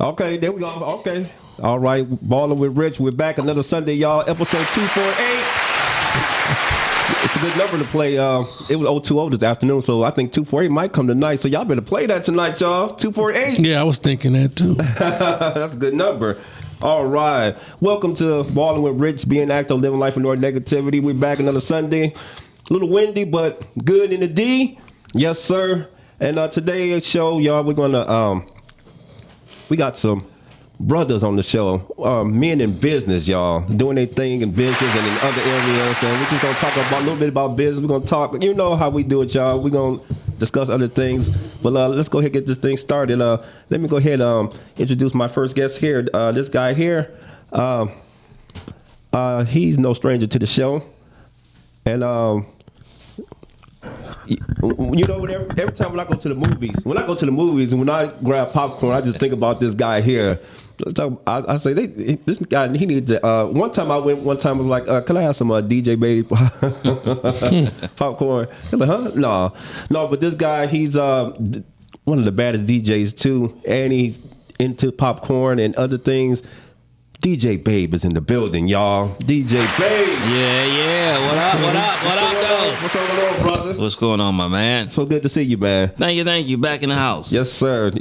Okay, there we go. Okay. All right, Ballin' with Rich. We're back another Sunday, y'all. Episode 248. It's a good number to play. It was 020 this afternoon, so I think 248 might come tonight. So y'all better play that tonight, y'all. 248. Yeah, I was thinking that too. That's a good number. All right. Welcome to Ballin' with Rich, being active, living life with no negativity. We're back another Sunday. A little windy, but good in the D. Yes, sir. And today's show, y'all, we're gonna we got some brothers on the show, men in business, y'all, doing their thing in business and in other areas. And we're just gonna talk about a little bit about business. We're gonna talk, you know how we do it, y'all. We're gonna discuss other things. But let's go ahead and get this thing started. Let me go ahead introduce my first guest here. This guy here, he's no stranger to the show. And you know, every time when I go to the movies and when I grab popcorn, I just think about this guy here. I say, this guy, he needs to. One time I was like, can I have some DJ Babe popcorn? He's like, huh? No, but this guy, he's one of the baddest DJs too, and he's into popcorn and other things. DJ Babe is in the building, y'all. DJ Babe. Yeah. What up, though? What's going on, brother? What's going on, my man? So good to see you, man. Thank you. Back in the house. Yes, sir.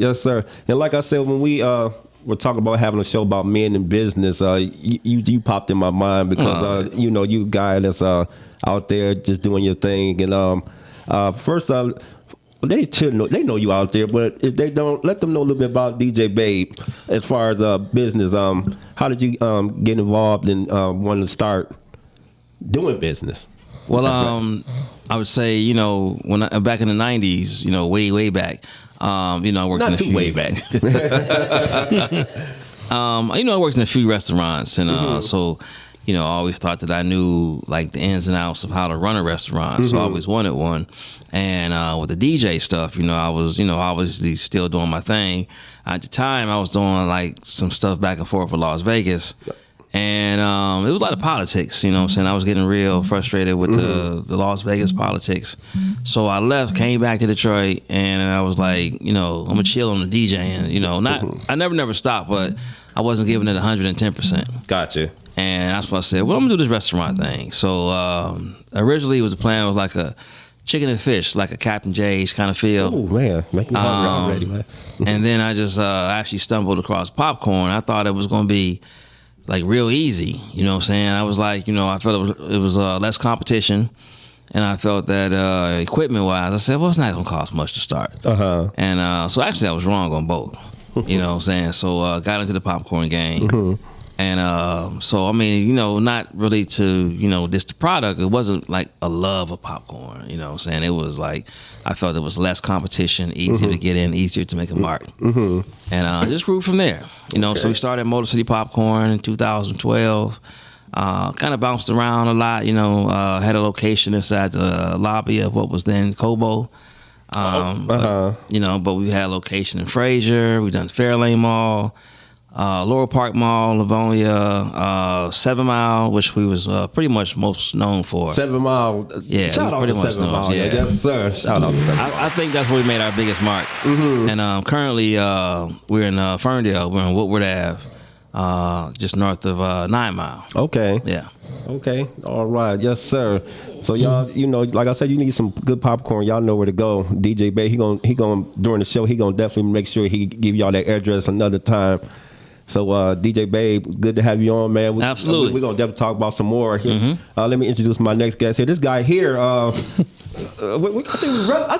And like I said, when we were talking about having a show about men in business, you popped in my mind because you know, you guy that's out there just doing your thing. And first, they should know, they know you out there, but if they don't, let them know a little bit about DJ Babe as far as business. How did you get involved in wanting to start doing business? Well, I would say, you know, back in the 90s, you know, way back, you know, I worked in a few way back. You know, I worked in a few restaurants, and so, you know, I always thought that I knew like the ins and outs of how to run a restaurant. So I always wanted one. And with the DJ stuff, you know, I was, you know, obviously still doing my thing. At the time, I was doing like some stuff back and forth with Las Vegas. And it was a lot of politics, you know what I'm saying? I was getting real frustrated with the Las Vegas politics. So I left, came back to Detroit, and I was like, you know, I'm going to chill on the DJing. You know, I never stopped, but I wasn't giving it 110%. Gotcha. And that's what I said, well, I'm going to do this restaurant thing. So originally it was a plan, was like a chicken and fish, like a Captain J's kind of feel. Oh, man. Making me hungry already, man. And then I just actually stumbled across popcorn. I thought it was going to be like real easy, you know what I'm saying? I was like, you know, I felt it was less competition, and I felt that equipment-wise, I said, well, it's not going to cost much to start. And so actually I was wrong on both, you know what I'm saying? So got into the popcorn game. And so, I mean, you know, not really to, you know, just the product. It wasn't like a love of popcorn, you know what I'm saying? It was like, I felt it was less competition, easier to get in, easier to make a mark. And just grew from there. You know, so we started Motor City Popcorn in 2012. Kind of bounced around a lot, you know, had a location inside the lobby of what was then Cobo. But, you know, but we had a location in Fraser. We done Fairlane Mall. Laurel Park Mall, Livonia, 7 Mile, which we was pretty much most known for. 7 Mile. Yeah, shout out to 7 Mile. Yeah. Yes, sir. Shout out to 7 Mile. I think that's where we made our biggest mark. And currently we're in Ferndale. We're in Woodward Ave, just north of 9 Mile. Okay. Yeah. Okay. All right. Yes, sir. So y'all, you know, like I said, you need some good popcorn. Y'all know where to go. DJ Bay, he gonna during the show, he gonna definitely make sure he give y'all that address another time. So, DJ Babe, good to have you on, man. Absolutely. We're going to definitely talk about some more here. Let me introduce my next guest here. This guy here, I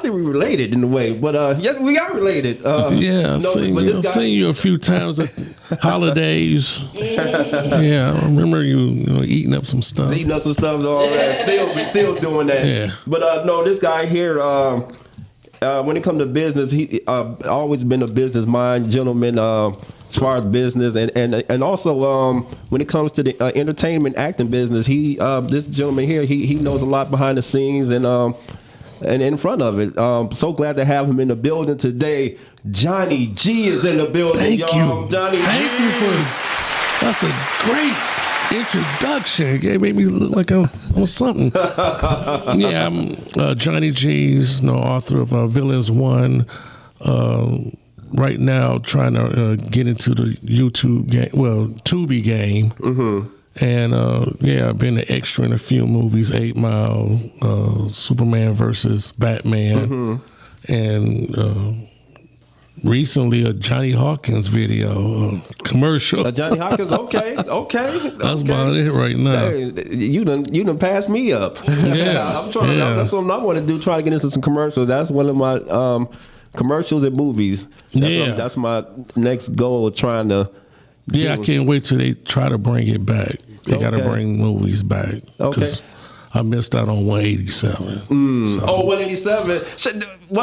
think we related in a way, but yes, we are related. Yeah, I've seen you a few times at holidays. Yeah, I remember you eating up some stuff. Eating up some stuff and all that. Still doing that. Yeah. But no, this guy here, when it comes to business, he always been a business mind, gentleman. As far as business and also when it comes to the entertainment acting business, this gentleman here he knows a lot behind the scenes and in front of it. So glad to have him in the building today. Johnny G is in the building. Thank y'all. you. Johnny Thank G. you for that's a great introduction. It made me look like I'm something. Yeah, I'm Johnny G's, author of Villains 1. right now trying to get into the YouTube game, Tubi game. Mm-hmm. And I've been an extra in a few movies, 8 Mile, Superman versus Batman, and recently a Johnny Hawkins video, commercial. Johnny Hawkins, okay. That's about it right now. Hey, you done passed me up. Yeah, I'm trying. That's what I want to do. Try to get into some commercials. That's one of my commercials and movies. That's my next goal. Trying to. I can't wait till they try to bring it back. They got to bring movies back. Okay. I missed out on 187. Oh, 187.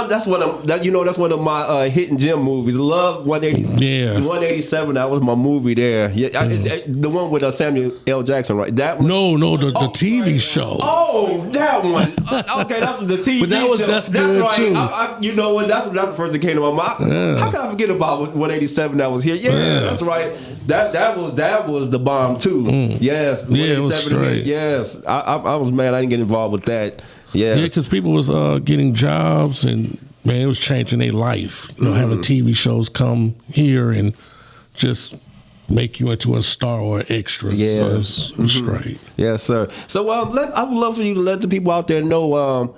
That's one of my hidden gem movies. Love 180. Yeah. 187. That was my movie there. Yeah, the one with Samuel L. Jackson, right? That one. No, the TV show. Oh, that one. Okay, that's the TV show. That's good right. too. You know what? That's the first that came to my mind. Yeah. How can I forget about 187 that was here? Yeah, that's right. That was the bomb too. Yes. Yeah, it was straight. Yes, I was mad I didn't get involved with that. Yeah, because people was getting jobs and man, it was changing their life. Having TV shows come here and just make you into a star or extra. Yeah, so it was straight. Yes, sir. So I would love for you to let the people out there know.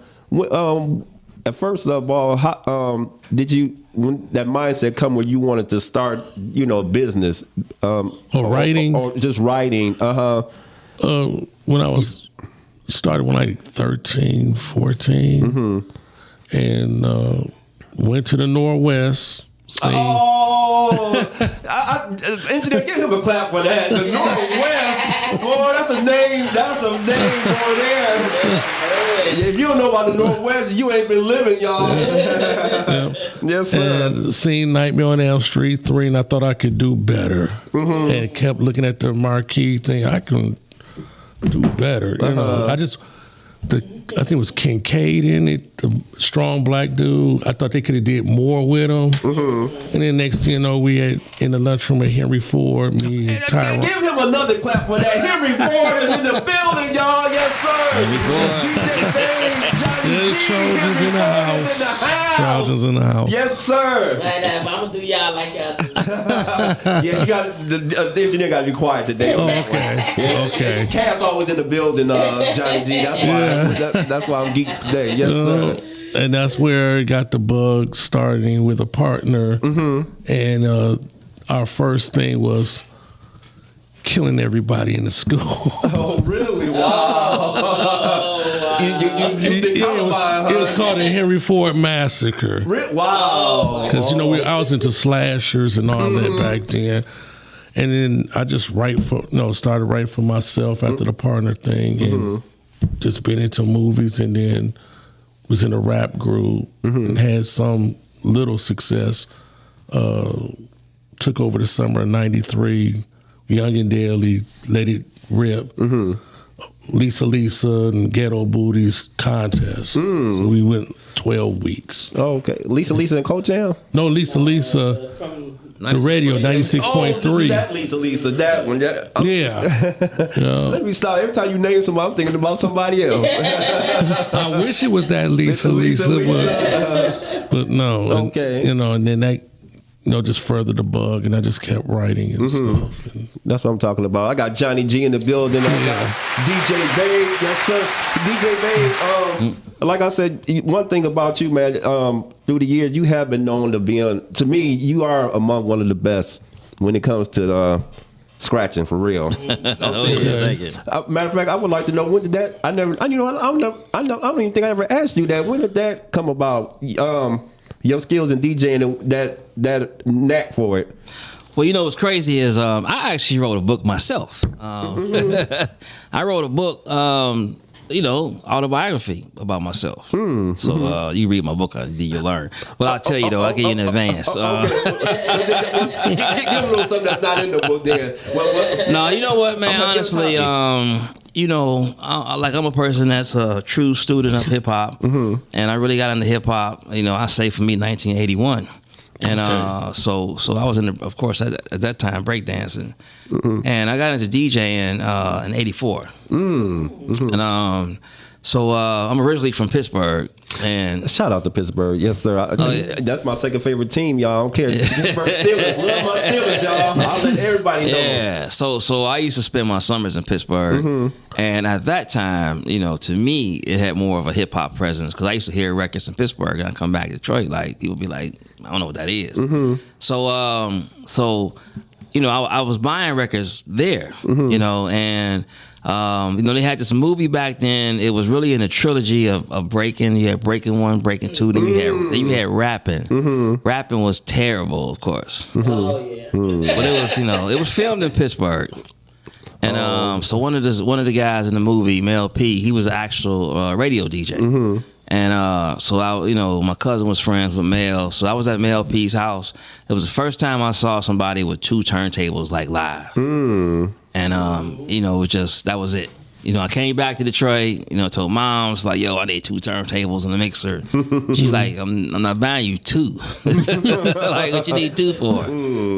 At first of all, how did you? When that mindset come where you wanted to start, a business, writing, or just writing. When I was started when I was 13, 14, and went to the Northwest. Engineer, give him a clap for that. The Northwest, boy, that's a name. That's a name for there. If you don't know about the Northwest, you ain't been living, y'all. Yes, sir. And seen Nightmare on Elm Street 3, and I thought I could do better. And kept looking at the marquee thing. I can do better. I think it was Kincaid in it, the strong black dude. I thought they could have did more with him. And then next thing you know, we had in the lunchroom at Henry Ford, me and Tyrone. Give him another clap for that. Henry Ford is in the building, y'all. Yes, sir. DJ Babe, Johnny G. Trojans in the house. Trojans in the house. Yes, sir. I'm gonna do y'all like y'all do. Yeah, you got the engineer got to be quiet today. Okay. Cass always in the building, Johnny G. That's why I'm geeked today. Yes, sir. And that's where I got the bug starting with a partner. And our first thing was killing everybody in the school. Oh, really? Wow. It was called the Henry Ford Massacre. Wow. Because, I was into slashers and all that back then. And then I just started writing for myself after the partner thing and just been into movies, and then was in a rap group and had some little success. Took over the summer of '93, Young and Daily, Let It Rip, Lisa and Ghetto Booties contest. So we went 12 weeks. Oh, okay. Lisa and Coach Jam? No, Lisa, From the radio, 96.3. That Lisa, that one. Yeah. Let me stop. Every time you name somebody, I'm thinking about somebody else. I wish it was that Lisa, but no. Okay. And then that, just furthered the bug, and I just kept writing and stuff. And that's what I'm talking about. I got Johnny G in the building. I got DJ Babe. Yes, sir. DJ Babe. Like I said, one thing about you, man, through the years, you have been known to be to me, you are among one of the best when it comes to scratching for real. Thank you. Matter of fact, I would like to know, when did that? I don't even think I ever asked you that. When did that come about? Your skills in DJing and that knack for it. Well, what's crazy is I actually wrote a book myself. I wrote a book, autobiography about myself. So you read my book, you'll learn. But I'll tell you though, I'll give you in advance. Give a little something that's not in the book there. No, you know what, man? Honestly, I'm a person that's a true student of hip hop, and I really got into hip hop. I say for me, 1981, and so I was of course, at that time breakdancing, and I got into DJing in '84, and So I'm originally from Pittsburgh, and Shout out to Pittsburgh, yes sir. That's my second favorite team, y'all. I don't care. Pittsburgh Steelers, love my Steelers, y'all. I'll let everybody know. yeah. So I used to spend my summers in Pittsburgh, and at that time, to me, it had more of a hip hop presence because I used to hear records in Pittsburgh, and I come back to Detroit, like people be like, I don't know what that is. So I was buying records there, and. They had this movie back then. It was really in a trilogy of breaking. You had breaking 1, breaking 2. Then you had rapping. Rapping was terrible, of course. Oh yeah. But it was it was filmed in Pittsburgh. And so one of the guys in the movie, Mel P, he was an actual radio DJ. And so my cousin was friends with Mel. So I was at Mel P's house. It was the first time I saw somebody with 2 turntables like live. And it was just, that was it. I came back to Detroit, told mom, I was like, yo, I need 2 turntables and a mixer. She's like, I'm not buying you 2. Like, what you need 2 for?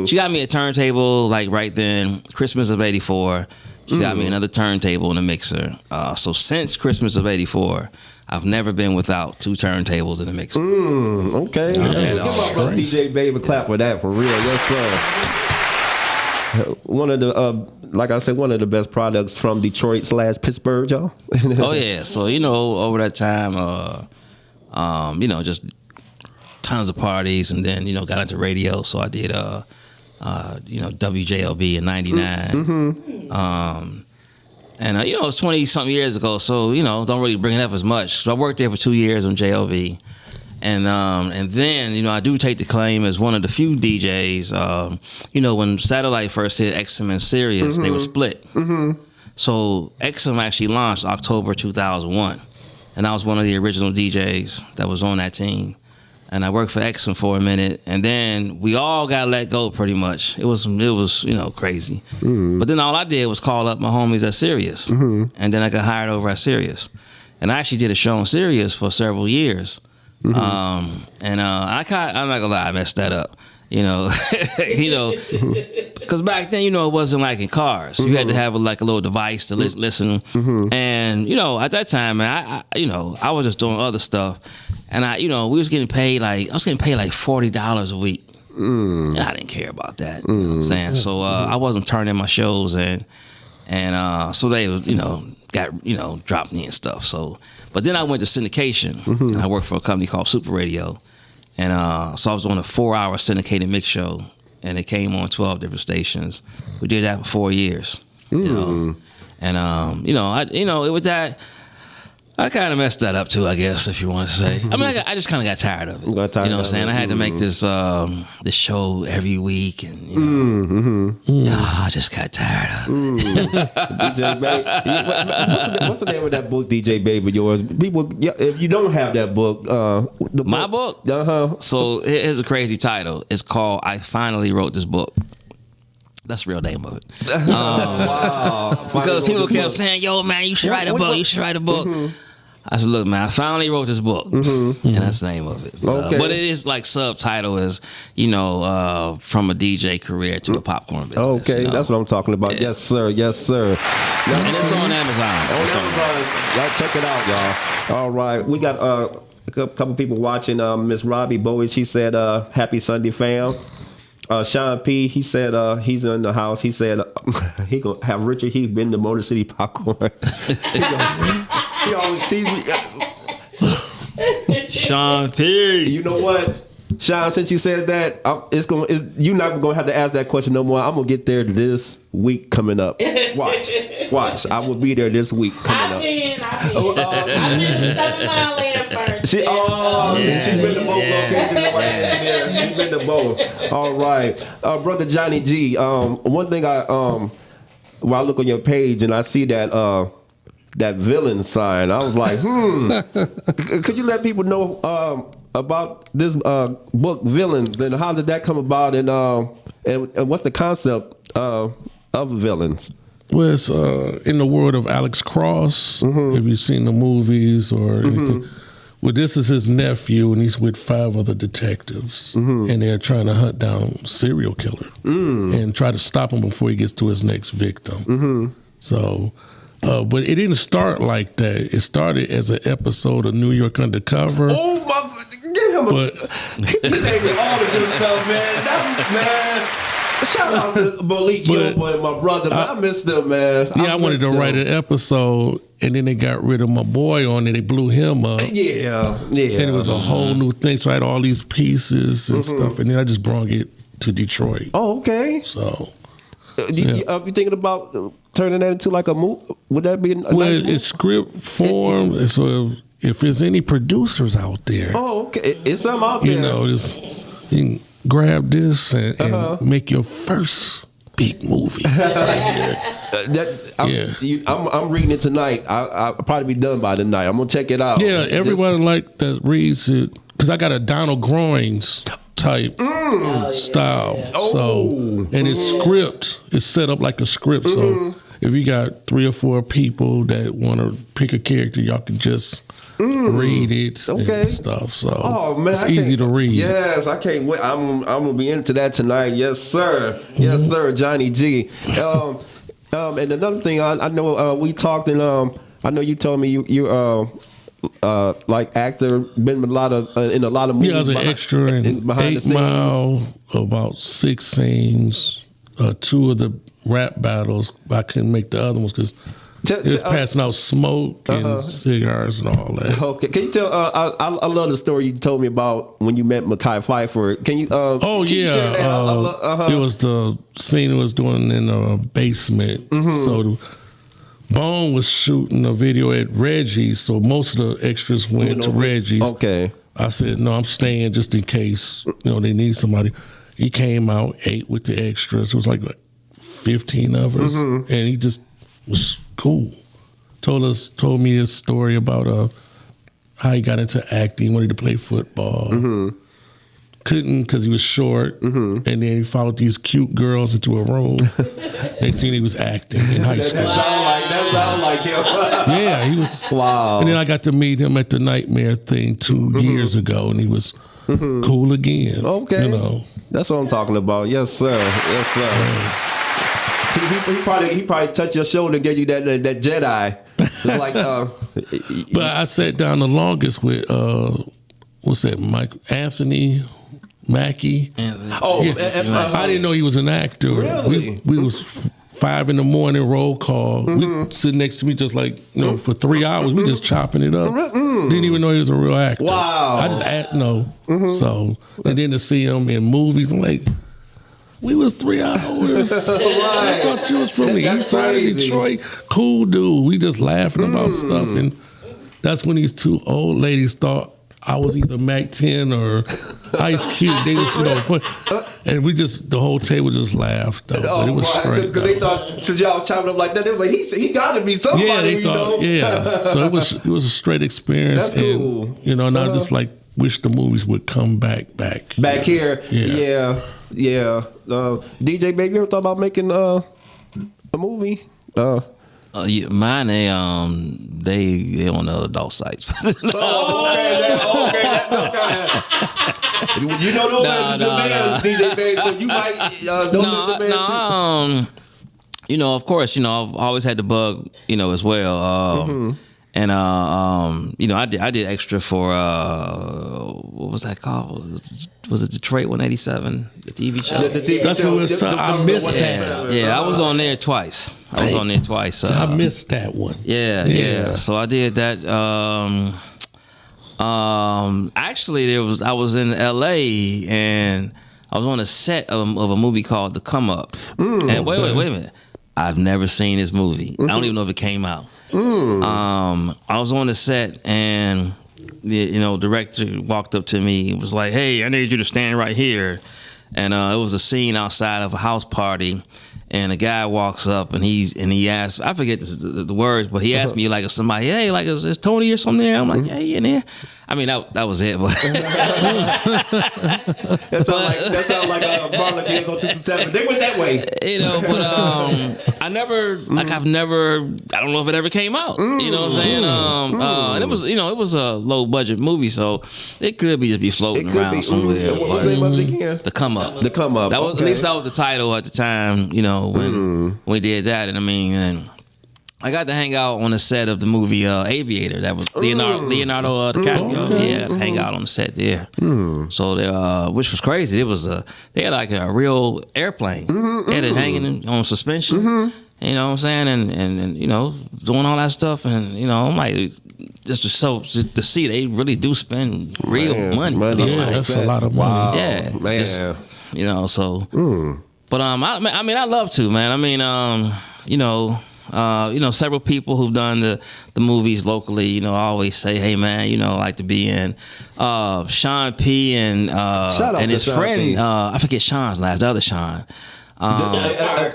She got me a turntable, like, right then, Christmas of 84. She got me another turntable and a mixer. So since Christmas of 84, I've never been without 2 turntables and a mixer. Okay. Give my brother DJ Babe a clap for that, for real. Yes, sir. One of the, like I said, one of the best products from Detroit / Pittsburgh, y'all. Oh yeah. So over that time, just tons of parties, and then got into radio. So I did WJLB in '99. And it was 20-something years ago, so don't really bring it up as much. So I worked there for 2 years on JLV. And then, I do take the claim as one of the few DJs. When satellite first hit XM and Sirius, they were split. So XM actually launched October 2001, and I was one of the original DJs that was on that team. And I worked for XM for a minute, and then we all got let go pretty much. It was crazy. But then all I did was call up my homies at Sirius, and then I got hired over at Sirius, and I actually did a show on Sirius for several years. I'm not gonna lie, I messed that up. Because back then, it wasn't like in cars. You had to have a little device to listen. And at that time, man, I was just doing other stuff, and we was getting paid I was getting paid like $40 a week. And I didn't care about that. You know what I'm saying? So I wasn't turning my shows in, and so they got dropped me and stuff. So. But then I went to syndication, and I worked for a company called Super Radio. And so I was on a 4-hour syndicated mix show, and it came on 12 different stations. We did that for 4 years, And, it was that, I kind of messed that up too, I guess, if you want to say. I mean, I just kind of got tired of it. You know what I'm saying? I had to make this show every week, and I just got tired of it. DJ Babe, what's the name of that book, DJ Babe, of yours? People, if you don't have that book, my book. So here's a crazy title. It's called "I Finally Wrote This Book." That's the real name of it. Wow. Because people kept saying, yo, man, you should write a book. You should write a book. I said, look, man, I finally wrote this book. And that's the name of it. Okay. But it is like subtitle is, from a DJ career to a popcorn business. Okay, that's what I'm talking about. Yeah. Yes, sir. Yes, sir. And it's on Amazon. Y'all check it out, y'all. All right. We got a couple people watching. Miss Robbie Bowie, she said, happy Sunday, fam. Sean P, he said he's in the house. He said he gonna have Richard Heath been to Motor City Popcorn. he always tease me. Sean P. You know what, Sean? Since you said that, you're not gonna have to ask that question no more. I'm gonna get there this week coming up. Watch. I will be there this week coming up. I've been to 7 Mile Land first. She's been to both. She's been to both. All right, brother Johnny G. One thing while I look on your page and I see that villain sign, I was like, could you let people know about this book, Villains, and how did that come about, and what's the concept of villains? Well, it's in the world of Alex Cross. Have you seen the movies or anything? Well, this is his nephew, and he's with 5 other detectives, and they're trying to hunt down a serial killer and try to stop him before he gets to his next victim. So But it didn't start like that. It started as an episode of New York Undercover. Oh my! Give him he gave me all the good stuff, man. Man. Shout out to Malik Gilbert and my brother. I miss them, man. I wanted to write an episode, and then they got rid of my boy on it. They blew him up. Yeah. And it was a whole new thing. So I had all these pieces and stuff, and then I just brought it to Detroit. Oh, okay. So, you thinking about turning that into like a movie? Would that be a nice movie? It's script form. So if there's any producers out there, oh, okay, it's some out there. You know, you can grab this and make your first big movie. I'm reading it tonight. I'll probably be done by tonight. I'm gonna check it out. Yeah, everybody like that reads it because I got a Donald Groins type style. Oh. So, and it's script. It's set up like a script. So if you got 3 or 4 people that want to pick a character, y'all can just read it and stuff. So it's easy to read. Yes, I can't wait. I'm gonna be into that tonight. Yes, sir. Yes, sir. Johnny G. And another thing, I know we talked, and I know you told me you like actor, been in a lot of movies. Yeah, I was an extra in 8 Mile, about 6 scenes, 2 of the rap battles. I couldn't make the other ones because it was passing out smoke and cigars and all that. Okay, can you tell? I love the story you told me about when you met Mekhi Phifer. Can you? You share that? It was the scene it was doing in a basement. So Bone was shooting a video at Reggie's, so most of the extras went to Reggie's. Okay. I said, no, I'm staying just in case, they need somebody. He came out, ate with the extras. It was like 15 of us. And he just was cool. Told me his story about how he got into acting, wanted to play football. Couldn't because he was short, and then he followed these cute girls into a room. Next thing he was acting in high school. That sound like him. Yeah, he was. Wow. And then I got to meet him at the Nightmare thing 2 years ago, and he was cool again. Okay, that's what I'm talking about. Yes, sir. Yes, sir. He probably touched your shoulder and gave you that Jedi. It's like, but I sat down the longest with what's that, Anthony Mackie. I didn't know he was an actor. Really? We was 5 a.m, roll call. We sit next to me just like for 3 hours. We just chopping it up. Didn't even know he was a real actor. Wow. I just So and then to see him in movies, I'm like, we was 3 hours. I thought you was from the east side of Detroit. Cool dude. We just laughing about stuff, and that's when these 2 old ladies thought I was either Mac 10 or Ice Cube. They just, and we just, the whole table just laughed, though. But it was straight. Because they thought, since y'all was chopping up like that, they was like, he got to be somebody, yeah, they thought, yeah. So it was a straight experience. That's cool. And, and I just like wish the movies would come back here. Yeah. DJ Baby, you ever thought about making a movie? Mine, they on the adult sites. Okay. You know those are the bands, DJ Baby, so you might of course, I've always had the bug, as well. And I did extra for what was that called? Was it Detroit 187, the TV show? The TV That's show. what was I missed that. Yeah, I was on there twice. So I missed that one. Yeah. So I did that. Actually, I was in L.A. and I was on a set of a movie called The Come Up. And wait a minute. I've never seen this movie. I don't even know if it came out. I was on the set and the director walked up to me and was like, "Hey, I need you to stand right here." And it was a scene outside of a house party, and a guy walks up and he asked, I forget the words, but he asked me like if somebody, hey, like is Tony or something there? I'm like, yeah, he in there. I mean that was it, but that sounds like Ballin games on 227. They went that way, But I don't know if it ever came out. You know what I'm saying? And it was it was a low budget movie, so it could just be floating around somewhere. What was the name of it again? The Come Up. The Come Up. That was, at least that was the title at the time. When we did that, and I got to hang out on the set of the movie Aviator. That was Leonardo DiCaprio. Okay. Yeah, hang out on the set there. So they, which was crazy. It was they had like a real airplane. They had it hanging on suspension. You know what I'm saying? And you know, doing all that stuff. And you know, I'm like, just to see they really do spend real money. Yeah, that's a lot of money. Wow, Yeah, man. just, you know, so. But I mean, I love to, man. I mean, you know, several people who've done the movies locally. You know, I always say, hey, man, you know, I like to be in. Sean P. and his Sean friend, P. I forget Sean's last, the other Sean.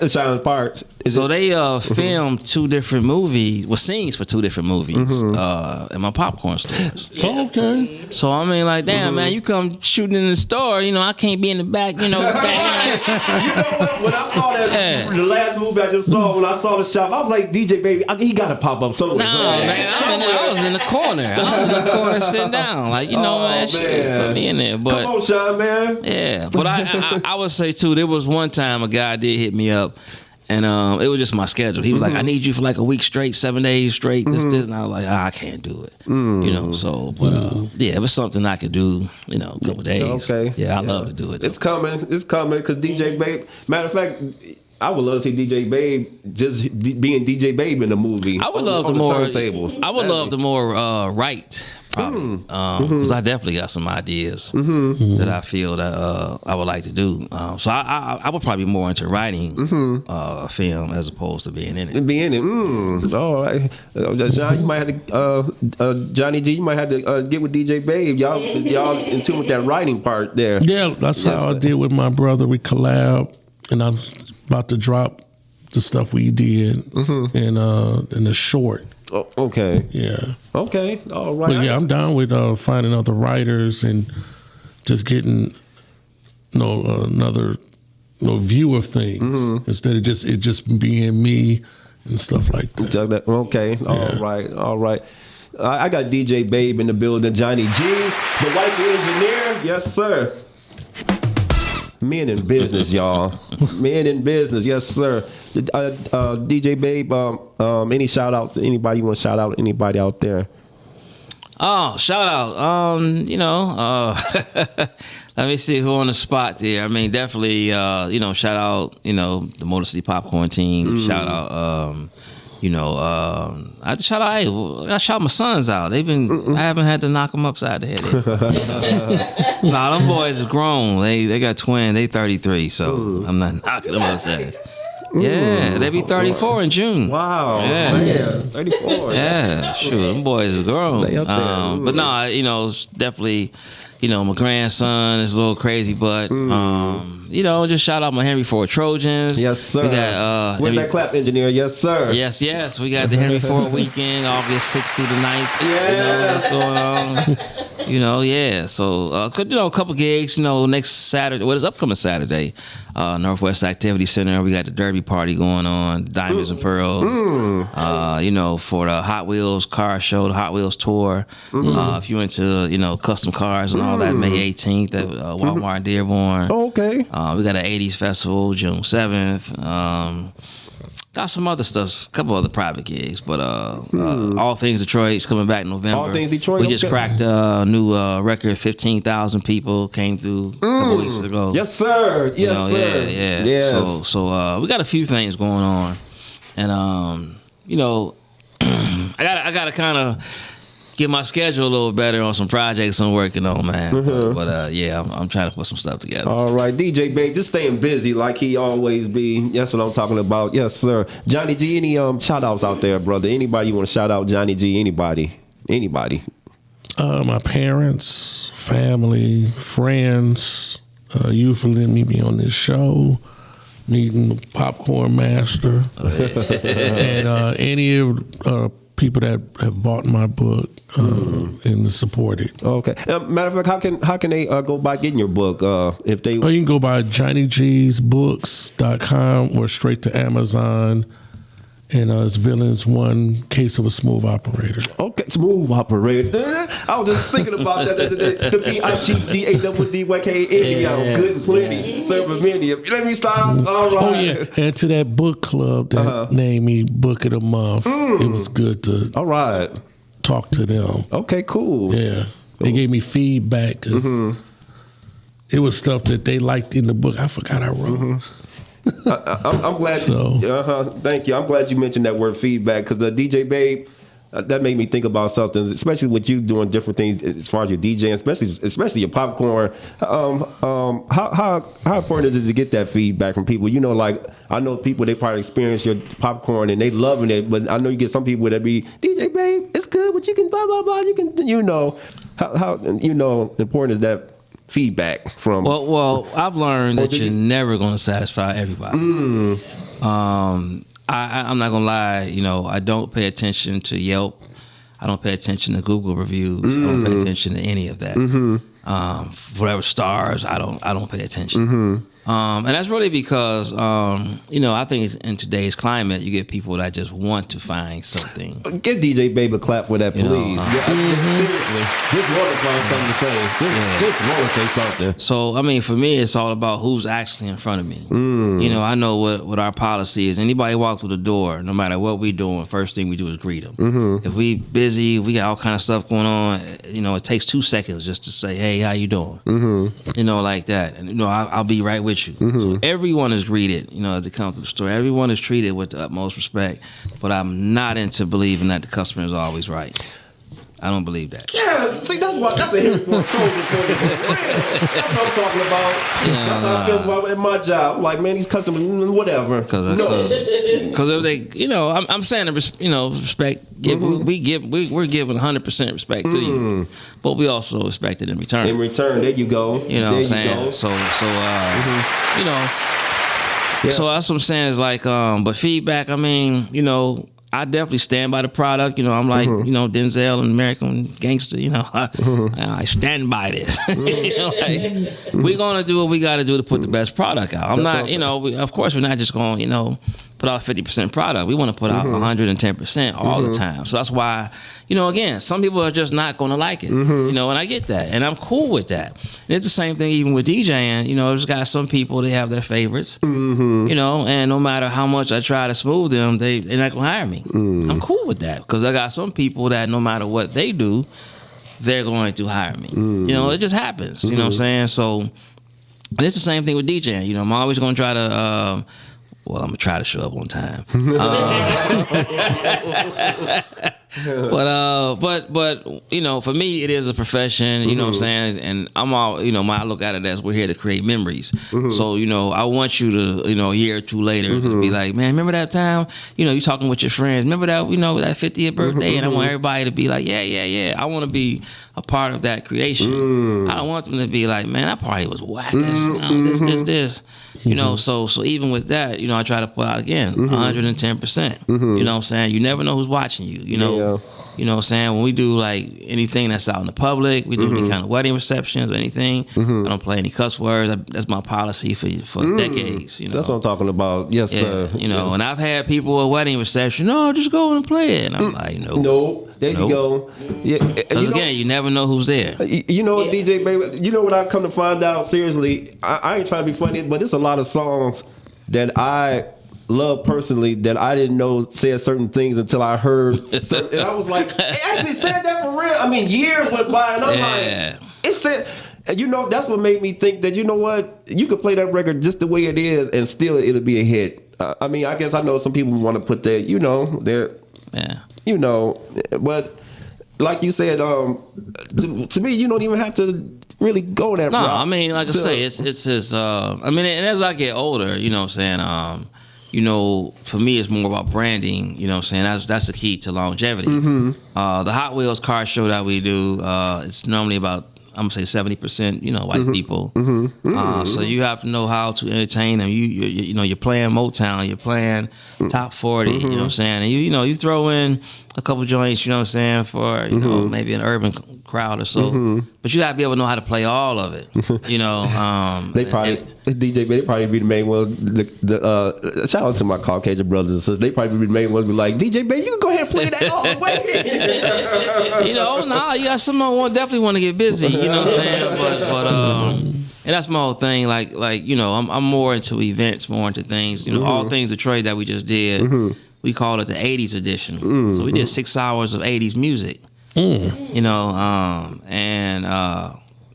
Sean Parks. So they filmed two different movies, scenes for two different movies in my popcorn stores. Okay. So I mean, like, damn, man, you come shooting in the store, you know, I can't be in the back, you know. You know what? When I saw that, the last movie I just saw, when I saw the shop, I was like, DJ Baby, he got to pop up somewhere. No, man, I was in the corner. I was in the corner sitting down. Like, you know, man, shit, put me in there. But, come on, Sean, man. Yeah, but I would say, too, there was one time a guy did hit me up, and it was just my schedule. He was like, I need you for like a week straight, 7 days straight, this, and I was like, I can't do it. You know, so, but yeah, it was something I could do, you know, a couple days. Okay. Yeah, I love to do it. It's coming, because DJ Babe, matter of fact, I would love to see DJ Babe just being DJ Babe in the movie. I would love the more turntables. I would love the more right, probably, because I definitely got some ideas that I feel that I would like to do. So I would probably be more into writing a film as opposed to being in it. Being in it. All right. John, you might have to, Johnny G, you might have to get with DJ Babe. Y'all in tune with that writing part there. Yeah, that's how I did with my brother. We collab, and I'm about to drop the stuff we did in the short. Oh, okay. Yeah. Okay. All right. But yeah, I'm down with finding other writers and just getting another view of things instead of just being me and stuff like that. Okay. All right. I got DJ Babe in the building. Johnny G, the wifey engineer. Yes, sir. Men in business, y'all. Men in business, yes, sir. DJ Babe, any shout outs? Anybody you want to shout out? Anybody out there? Oh, shout out. You know, let me see who on the spot there. I mean, definitely, you know, shout out, you know, the Motor City Popcorn team. Shout out, you know, I just shout out, I shout my sons out. They've been, I haven't had to knock them upside the head. Nah, them boys is grown. They got twins. They 33, so I'm not knocking them upside. Yeah, they be 34 in June. Wow. Yeah. Man, 34. Yeah, sure. Them boys is grown. They up there. But nah, you know, it's definitely, you know, my grandson is a little crazy, but you know, just shout out my Henry Ford Trojans. Yes, sir. We got Where's that clap engineer? Yes, sir. Yes. We got the Henry Ford weekend, August 6th through the 9th. Yeah. You know, that's going on. You know, yeah. So, you know, a couple gigs, you know, next Saturday, what is upcoming Saturday? Northwest Activity Center. We got the Derby Party going on, Diamonds and Pearls. You know, for the Hot Wheels car show, the Hot Wheels tour. If you're into, you know, custom cars and all that, May 18th at Walmart Dearborn. Okay. We got an 80s festival, June 7th. Got some other stuff, a couple other private gigs, but All Things Detroit's coming back in November. All Things Detroit. We just cracked a new record. 15,000 people came through a couple weeks ago. Yes, sir. Yes, You know, sir. yeah. Yes. So we got a few things going on, and you know, I gotta kind of get my schedule a little better on some projects I'm working on, man. But yeah, I'm trying to put some stuff together. All right, DJ Babe, just staying busy like he always be. That's what I'm talking about. Yes, sir. Johnny G, any shout outs out there, brother? Anybody you want to shout out? Johnny G, anybody? My parents, family, friends, you for letting me be on this show, meeting Popcorn Master, and any of people that have bought my book and supported. Okay. Matter of fact, how can they go by getting your book? If they, you can go by JohnnyG'sBooks.com or straight to Amazon and it's Villains 1 Case of a Smooth Operator. Okay, smooth operator. I was just thinking about that. The BIGDAWDYKN, good and plenty, serving many. Let me stop. All right. Oh yeah, and to that book club that named me Book of the Month. It was good to All right. talk to them. Okay, cool. Yeah, they gave me feedback because it was stuff that they liked in the book. I forgot I wrote. I'm glad. So- Thank you. I'm glad you mentioned that word feedback because DJ Babe, that made me think about something, especially with you doing different things as far as your DJing, especially your popcorn. How important is it to get that feedback from people? You know, like I know people, they probably experience your popcorn and they loving it, but I know you get some people that be DJ Babe, it's good, but you can blah blah blah. You can, you know, how important is that feedback from? Well, I've learned that you're never going to satisfy everybody. I'm not gonna lie. You know, I don't pay attention to Yelp. I don't pay attention to Google reviews. I don't pay attention to any of that. Whatever stars, I don't pay attention. And that's really because, you know, I think in today's climate, you get people that just want to find something. Give DJ Babe a clap for that, please. Seriously, just want to find something to say. Just want to say something. So, I mean, for me, it's all about who's actually in front of me. You know, I know what our policy is. Anybody walk through the door, no matter what we doing, first thing we do is greet them. If we busy, we got all kind of stuff going on, you know, it takes 2 seconds just to say, hey, how you doing? You know, like that. And, you know, I'll be right with you. So everyone is greeted, you know, as they come through the store. Everyone is treated with the utmost respect. But I'm not into believing that the customer is always right. I don't believe that. Yeah, see, that's a hit for That's what I'm talking about. That's how I feel about in my job. Like, man, these customers, whatever. Because if they, you know, I'm saying, you know, respect. We're giving 100% respect to you, but we also expect it in return. In return, there you go. You know what I'm saying? So, you know, so that's what I'm saying is like, but feedback. I mean, you know, I definitely stand by the product. You know, I'm like, you know, Denzel and American Gangster. You know, I stand by this. You know, like, we're gonna do what we got to do to put the best product out. I'm not, you know, of course, we're not just going, you know, put out 50% product. We want to put out 110% all the time. So that's why, you know, again, some people are just not going to like it. You know, and I get that, and I'm cool with that. And it's the same thing even with DJing. You know, there's got some people, they have their favorites. You know, and no matter how much I try to smooth them, they're not going to hire me. I'm cool with that because I got some people that no matter what they do, they're going to hire me. You know, it just happens. You know what I'm saying? So it's the same thing with DJing. You know, I'm always going to try to. Well, I'm gonna try to show up on time. But you know, for me, it is a profession. You know what I'm saying? And I'm all, you know, I look at it as we're here to create memories. So you know, I want you to, you know, a year or two later to be like, man, remember that time? You know, you talking with your friends. Remember that? You know, that 50th birthday? And I want everybody to be like, yeah. I want to be a part of that creation. I don't want them to be like, man, that party was whack. You know, this. You know, so even with that, you know, I try to put out again 110%. You know what I'm saying? You never know who's watching you. You know, you know what I'm saying? When we do like anything that's out in the public, we do any kind of wedding receptions or anything. I don't play any cuss words. That's my policy for decades. You know, that's what I'm talking about. Yes, sir. You know, and I've had people at wedding reception. No, just go and play it. And I'm like, no. There you go. Yeah, because again, you never know who's there. You know, DJ Baby. You know what I come to find out? Seriously, I ain't trying to be funny, but it's a lot of songs that I love personally that I didn't know said certain things until I heard. And I was like, it actually said that for real. I mean, years went by, and I'm like, it said. And you know, that's what made me think that, you know what, you could play that record just the way it is, and still it'll be a hit. I mean, I guess I know some people want to put that, you know, you know, but like you said, to me, you don't even have to really go that route. No, I mean, like I say, it's his. I mean, and as I get older, you know what I'm saying, you know, for me, it's more about branding. You know what I'm saying? That's the key to longevity. The Hot Wheels car show that we do, it's normally about, I'm gonna say 70%, you know, white people. So you have to know how to entertain them. You know, you're playing Motown, you're playing top 40. You know what I'm saying? And you know, you throw in a couple joints. You know what I'm saying, for you know, maybe an urban crowd or so. But you gotta be able to know how to play all of it. You know, they DJ, they probably be the main ones. Shout out to my Caucasian brothers and sisters. They probably be the main ones. Be like, DJ, baby, you can go ahead and play that all the way. You got someone who definitely want to get busy. You know what I'm saying? But and that's my whole thing. Like I'm more into events, more into things. All things the trade that we just did. We call it the '80s edition. So we did 6 hours of '80s music.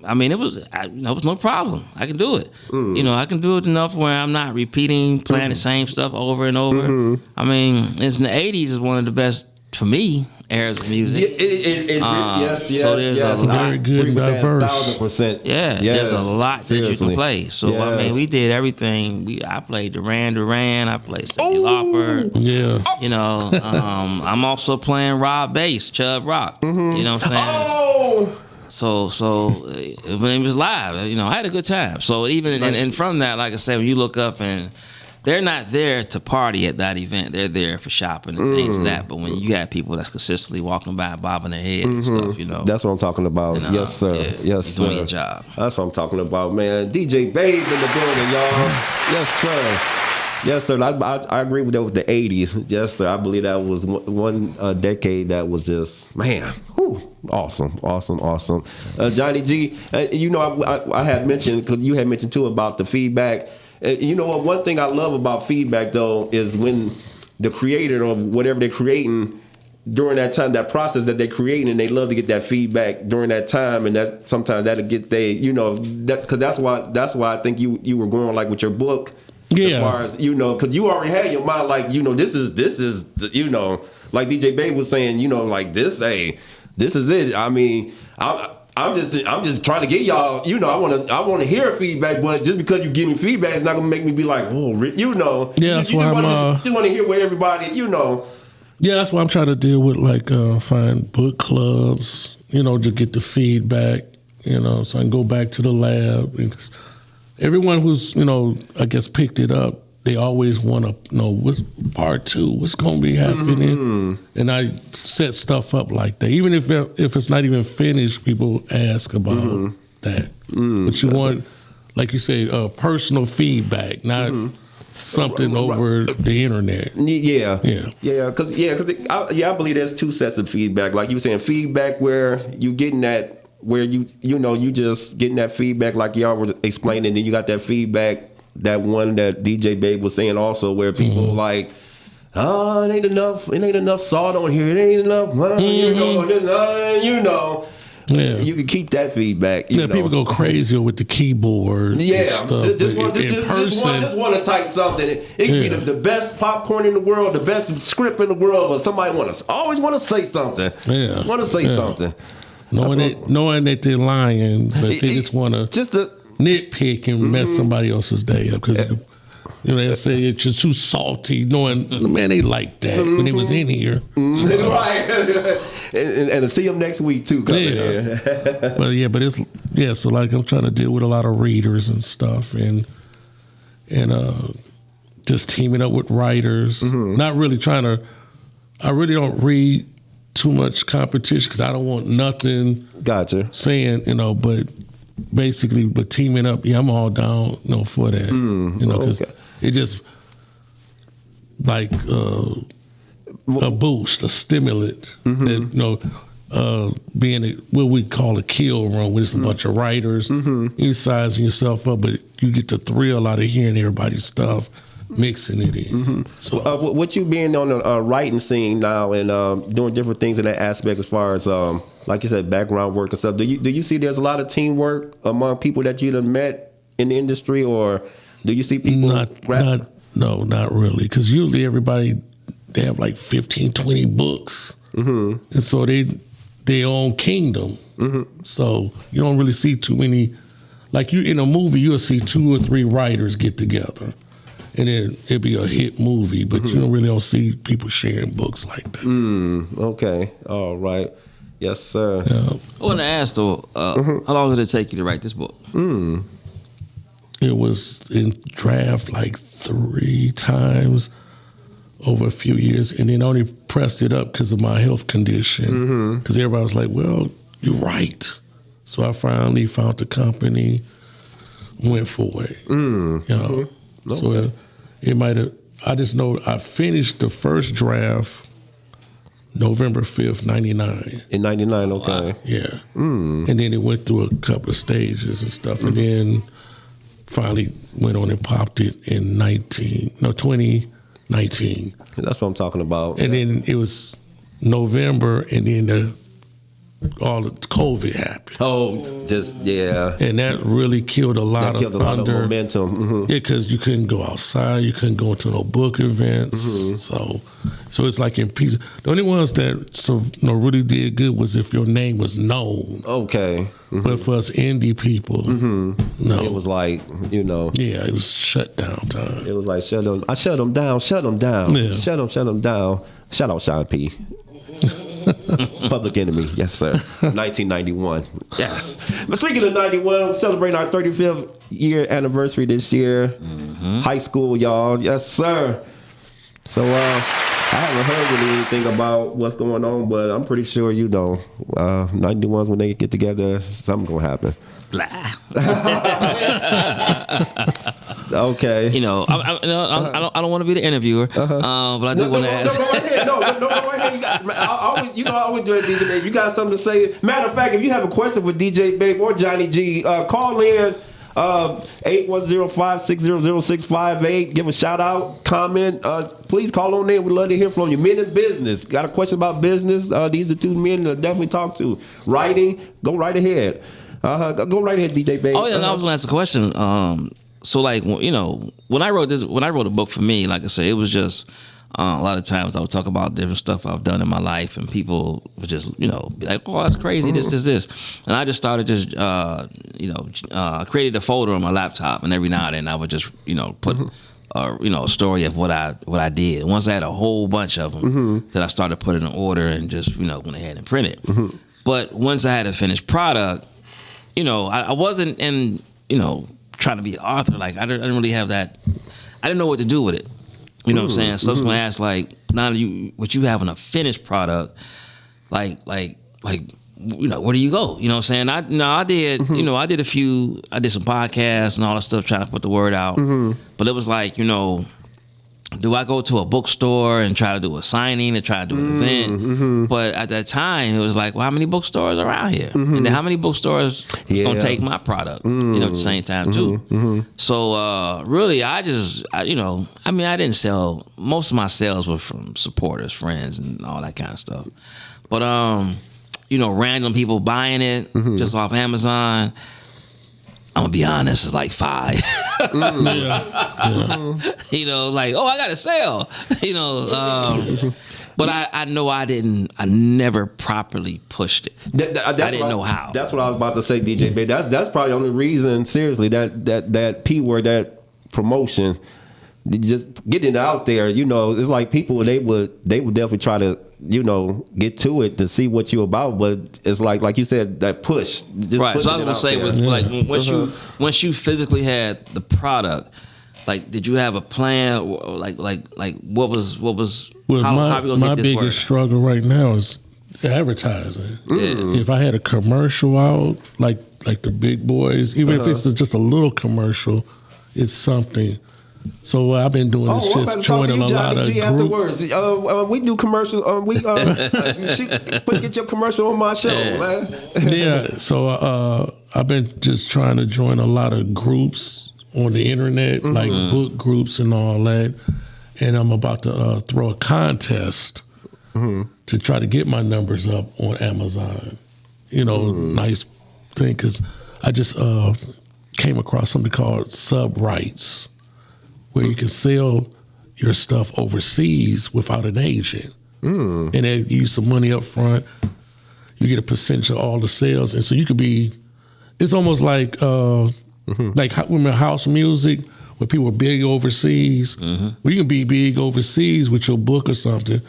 I mean, it was no problem. I can do it. I can do it enough where I'm not repeating, playing the same stuff over and over. I mean, it's in the '80s is one of the best for me eras of music. Yes. So there's a lot. Very good, diverse. 1,000%. Yeah, there's a lot that you can play. So Yes. I mean, we did everything. I played Duran Duran. I played Cyndi Lauper. Yeah. I'm also playing Rob Bass, Chubb Rock. You know what I'm saying? Oh. So when it was live, I had a good time. So even and from that, like I said, when you look up and they're not there to party at that event, they're there for shopping and things like that. But when you got people that's consistently walking by, bobbing their head and stuff, That's what I'm talking about. Yes, sir. Yeah, Yes, you're sir. doing your job. That's what I'm talking about, man. DJ Babe in the building, y'all. Yes, sir. Yes, sir. I agree with that with the 80s. Yes, sir. I believe that was one decade that was just, man, whew, awesome. Johnny G, I had mentioned, because you had mentioned too about the feedback. You know what? One thing I love about feedback, though, is when the creator of whatever they're creating, during that time, that process that they're creating, and they love to get that feedback during that time, and that sometimes that'll get because that's why I think you were going like with your book. Yeah. As far as, because you already had in your mind, like, this is, like DJ Babe was saying, like this is it. I mean, I'm just trying to get y'all, I want to hear feedback, but just because you give me feedback, it's not going to make me be like, oh, Yeah, that's why I'm just want to hear what everybody, Yeah, that's why I'm trying to deal with, like, find book clubs, to get the feedback, so I can go back to the lab. Because everyone who's, I guess picked it up, they always want to know what's part 2, what's going to be happening. And I set stuff up like that. Even if it's not even finished, people ask about that. But you want, like you say, personal feedback, not something over the internet. Yeah. Because I believe there's 2 sets of feedback. Like you were saying, feedback where you getting that, where you just getting that feedback like y'all were explaining, and then you got that feedback, that one that DJ Babe was saying also, where people like, it ain't enough salt on here, it ain't enough, Yeah. You can keep that feedback. People go crazy with the keyboard. Yeah, and stuff. just want to type something. It can be the best popcorn in the world, the best script in the world, but somebody always want to say something. Yeah. Want to say something. Knowing that they're lying, but they just want to nitpick and mess somebody else's day up because they say it's just too salty. Knowing, man, they like that when they was in here. So. Right, and to see them next week too. But it's So like I'm trying to deal with a lot of readers and stuff, and just teaming up with writers. Not really trying to. I really don't read too much competition because I don't want nothing. Gotcha. Saying but basically, but teaming up, I'm all down, for that. Because it just like a boost, a stimulant. That being what we call a kill run, where it's a bunch of writers, you sizing yourself up, but you get the thrill out of hearing everybody's stuff. Mixing it in. So, what you being on the writing scene now and doing different things in that aspect, as far as like you said, background work and stuff. Do you see there's a lot of teamwork among people that you've met in the industry, or do you see people not really? Because usually everybody they have like 15, 20 books, and so they own kingdom. So you don't really see too many. Like you in a movie, you'll see 2 or 3 writers get together. And then it'd be a hit movie, but you don't see people sharing books like that. Okay. All right. Yes, sir. Yeah. I want to ask though, how long did it take you to write this book? It was in draft like 3 times over a few years, and then only pressed it up because of my health condition. Because everybody was like, "Well, you're right." So I finally found the company. went for it. You know, so it might have. I just know I finished the first draft November 5th, 99. In 99, okay. Wow. Yeah. And then it went through a couple of stages and stuff, and then finally went on and popped it in 2019. That's what I'm talking about. And then it was November, and then all the COVID happened. Oh, just, yeah. And that really killed a lot That killed of a lot of thunder. momentum. Mhm. Yeah, because you couldn't go outside, you couldn't go to no book events. So it's like in pieces. The only ones that really did good was if your name was known. Okay. But for us indie people, no. It was like, you know. Yeah, it was shut down time. It was like, shut them down. Yeah. Shut them down. Shout out Sean P. Public Enemy, yes sir. 1991, yes. But speaking of 91, we're celebrating our 35th year anniversary this year. High school, y'all, yes sir. So I haven't heard really anything about what's going on, but I'm pretty sure 91's when they get together, something's gonna happen. Blah. Okay. You know, I don't want to be the interviewer, but I do want to ask. No, go right ahead. No, go right ahead. I always do it, DJ Babe. You got something to say? Matter of fact, if you have a question for DJ Babe or Johnny G, call in 810-560-0658. Give a shout out, comment. Please call on in. We'd love to hear from you. Men in business. Got a question about business? These are two men to definitely talk to. Writing, go right ahead. Go right ahead, DJ Babe. Oh yeah, I was gonna ask a question. So like, you know, when I wrote a book for me, like I said, it was just a lot of times I would talk about different stuff I've done in my life, and people would just, you know, be like, "Oh, that's crazy! This," and I just started created a folder on my laptop, and every now and then I would just, you know, put a story of what I did. And once I had a whole bunch of them, then I started putting in order and just, you know, went ahead and printed. But once I had a finished product, you know, I wasn't in, you know, trying to be an author. Like I didn't really have that. I didn't know what to do with it. You know what I'm saying? So I was gonna ask, like, now that what you have in a finished product, like, you know, where do you go? You know what I'm saying? I did some podcasts and all that stuff, trying to put the word out. But it was like, you know, do I go to a bookstore and try to do a signing and try to do an event? But at that time, it was like, well, how many bookstores are around here? And then how many bookstores is going to take my product, you know, at the same time, too? So, really, I didn't sell. Most of my sales were from supporters, friends, and all that kind of stuff. But, you know, random people buying it just off Amazon, I'm gonna be honest, it's like 5. You know, like, oh, I got to sell. You know, but I know I never properly pushed it. I didn't know how. That's what I was about to say, DJ Babe. That's probably the only reason, seriously, that P word, that promotion, just getting it out there. You know, it's like people, they would definitely try to, you know, get to it to see what you're about, but it's like you said, that push. Just right. So I was gonna say, like, once you physically had the product, like, did you have a plan, or like what was? Well, how are we gonna my get this biggest struggle right now is advertising. If I had a commercial out, like the big boys, even if it's just a little commercial, it's something. So what I've been doing is just joining a lot of groups. We do commercials. Get your commercial on my show, man. Yeah. So I've been just trying to join a lot of groups on the internet, like book groups and all that. And I'm about to throw a contest to try to get my numbers up on Amazon. You know, nice thing, because I just came across something called sub rights, where you can sell your stuff overseas without an agent. And they use some money up front. You get a percentage of all the sales. And so you could be, it's almost like when house music, when people are big overseas, well, you can be big overseas with your book or something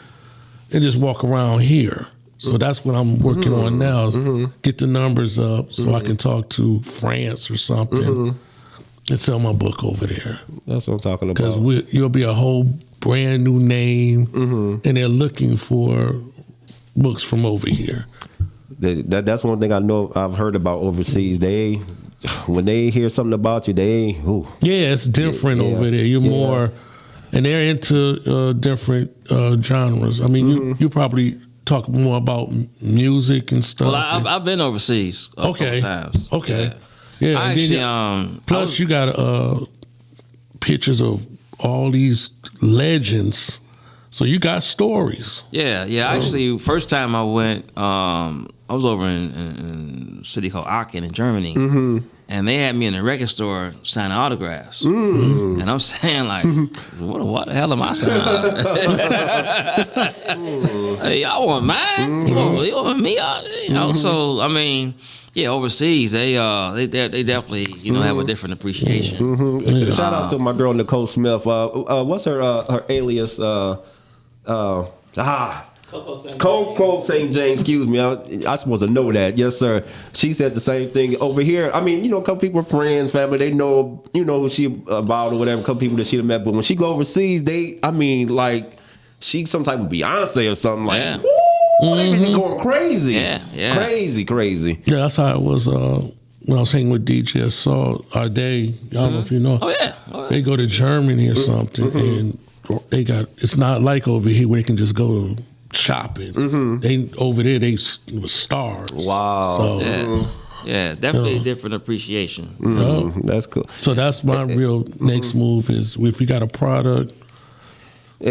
and just walk around here. So that's what I'm working on now, is get the numbers up so I can talk to France or something. And sell my book over there. That's what I'm talking about. Because you'll be a whole brand new name, and they're looking for books from over here. That's one thing I know I've heard about overseas. They when they hear something about you, they Yeah, it's different Yeah. over there. You're Yeah. more, and they're into different genres. I mean, you probably talk more about music and stuff. Well, I've been overseas a couple times. Okay. Yeah. I and then actually plus you got pictures of all these legends, so you got stories. Yeah. Actually, first time I went, I was over in a city called Aachen in Germany, and they had me in a record store signing autographs. And I'm saying like, what the hell am I signing? Hey, y'all want mine? You want me? You know, so I mean, yeah, overseas they definitely have a different appreciation. Shout out to my girl Nicole Smith. What's her alias? Coco St. James, excuse me. I supposed to know that. Yes, sir. She said the same thing over here. I mean, a couple people are friends, family. They know, who she about or whatever. A couple people that she'd have met. But when she go overseas, like she some type of Beyonce or something. Like, Yeah. they be going crazy. Yeah. Crazy. Yeah, that's how it was when I was hanging with DJ Saw our day. I don't know if you know. Oh yeah. They go to Germany or something, and it's not like over here where they can just go shopping. They over there they were stars. Wow. So Yeah, definitely a different appreciation. That's cool. so that's my real next move is if we got a product,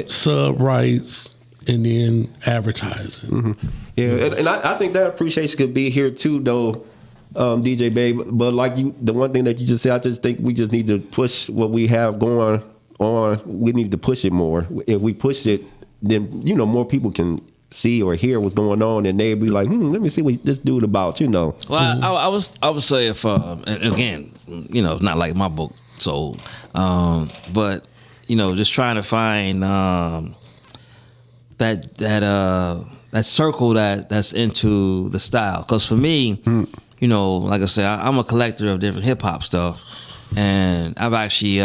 sub rights, and then advertising. Yeah, and I think that appreciation could be here too, though, DJ Babe. But like the one thing that you just said, I just think we just need to push what we have going on. We need to push it more. If we push it, then more people can see or hear what's going on, and they'd be like, let me see what this dude about. Well, I would say if and again, it's not like my book sold, but just trying to find that circle that's into the style. Because for me, like I said, I'm a collector of different hip hop stuff, and I've actually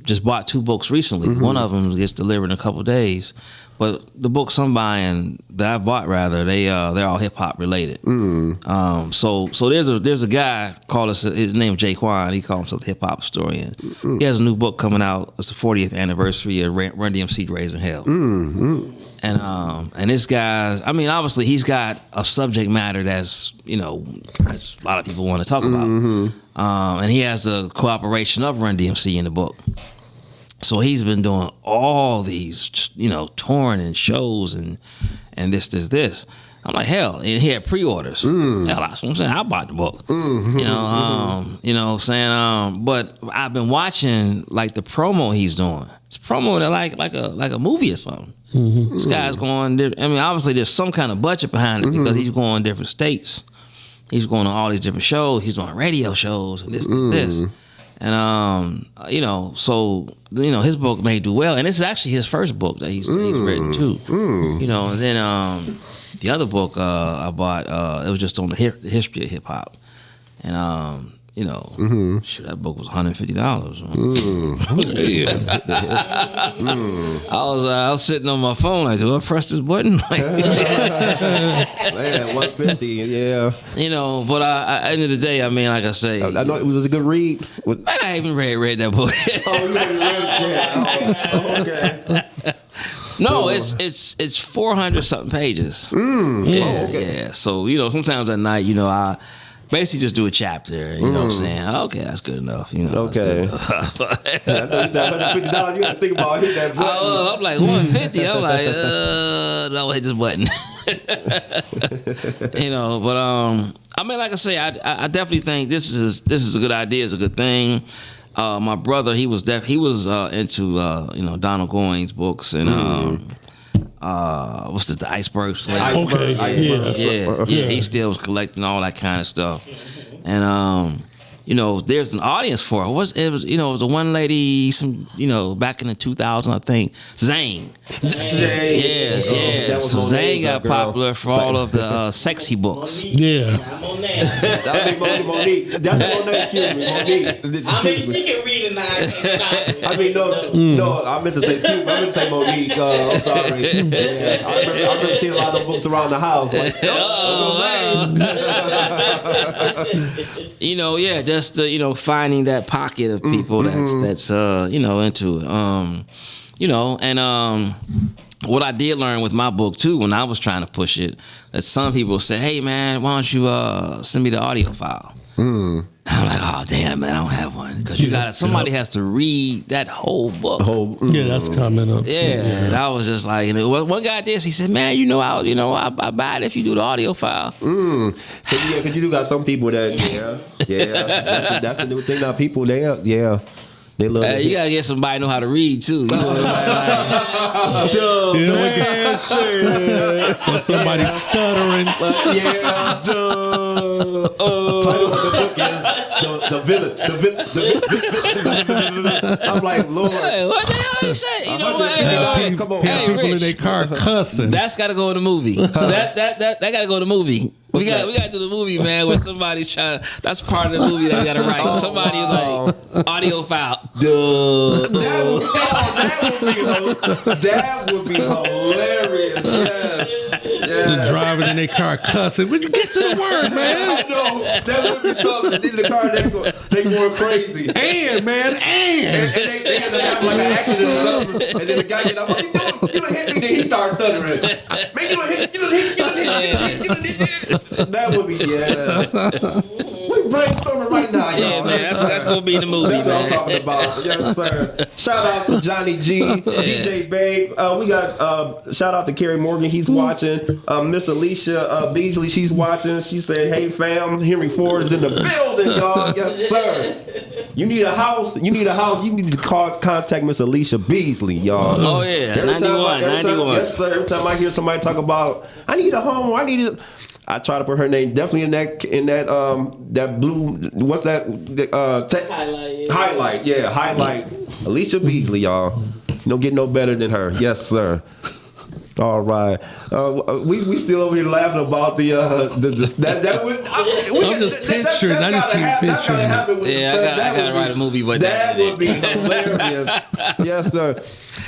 just bought 2 books recently. One of them gets delivered in a couple of days, but the books I'm buying that I bought they're all hip hop related. So there's a guy called his name is Jaquan. He calls himself the hip hop historian. He has a new book coming out. It's the 40th anniversary of Run DMC Raising Hell. And this guy, I mean, obviously he's got a subject matter that's a lot of people want to talk about. And he has a cooperation of Run DMC in the book. So he's been doing all these, touring shows and this. I'm like, hell, and he had pre-orders. Hell, that's what I'm saying. I bought the book. But I've been watching like the promo he's doing. It's promo that like a movie or something. This guy's going. I mean, obviously there's some kind of budget behind it because he's going different states. He's going to all these different shows. He's doing radio shows and this. And so his book may do well, and this is actually his first book that he's written too. And then the other book I bought, it was just on the history of hip hop, and shoot, that book was $150. I was sitting on my phone. I said, "Well, press this button." Man, 150, yeah. But at the end of the day, I mean, like I say, I know it was a good read. Man, I haven't read that book. Oh, you haven't read it yet? Oh, okay. No, it's 400 something pages. Yeah. So sometimes at night, I basically just do a chapter. You know what I'm saying? Okay, that's good enough. Okay. That's good enough. I know you said $150. You got to think about hitting that button. I'm like 150. I'm like, no, hit this button. But I mean, like I say, I definitely think this is a good idea. It's a good thing. My brother, he was into Donald Goines books and what's the iceberg slave? Okay, Yeah. He still was collecting all that kind of stuff, and there's an audience for it. It was a one lady, back in the 2000s, I think, Zane. Yeah. So Zane got popular for all of the sexy books. Yeah. I'm on that. That would be Monique. That's Monique. Excuse me, Monique. I mean, she can read it now. I mean, no. I meant to say excuse me. I meant to say Monique. I'm sorry. Yeah, I remember seeing a lot of those books around the house. Like, just finding that pocket of people that's into it. What I did learn with my book too, when I was trying to push it, that some people say, "Hey man, why don't you send me the audio file?" I'm like, "Oh damn, man, I don't have one," because somebody has to read that whole book. Yeah, that's coming up. Yeah, and I was just like, one guy did. He said, "Man, I buy it if you do the audio file." Cause you do got some people that that's a new thing now. People they love. You gotta get somebody know how to read too. Or somebody stuttering. Title of the book is the villain. I'm like, Lord, Hey, what the hell you say? You know what? come on, Hey, People in Rich. their car cussing. That's gotta go in the movie. That gotta go in the movie. We gotta do the movie, man, where somebody's trying. That's part of the movie that we gotta write. Somebody like audio file. That would be hilarious. Yes. Driving in their car cussing. When you get to the word, man. I know that would be something. In the car, they going crazy. And man, And they have to have like an accident or something. And then the guy get up, what you doing? You done hit me. Then he starts stuttering. Man, you done hit. That would be, we brainstorming right now, y'all. Yeah, man, that's gonna be in the movie, That's what I'm man. talking about. Yes, sir. Shout out to Johnny G, DJ Babe. We got shout out to Kerry Morgan. He's watching. Miss Alicia Beasley. She's watching. She said, "Hey fam, Henry Ford is in the building, y'all." Yes, sir. You need a house. You need to contact Miss Alicia Beasley, y'all. Oh yeah, Every time 91. Yes, sir. Every time I hear somebody talk about, I need a home. I try to put her name definitely in that blue. What's that? Highlight. Yeah, highlight. Alicia Beasley, y'all. You don't get no better than her. Yes, sir. All right. We still over here laughing about the that would. I'm just picturing. I just keep picturing. Yeah, I gotta write a movie, but that would be hilarious. Yes, sir.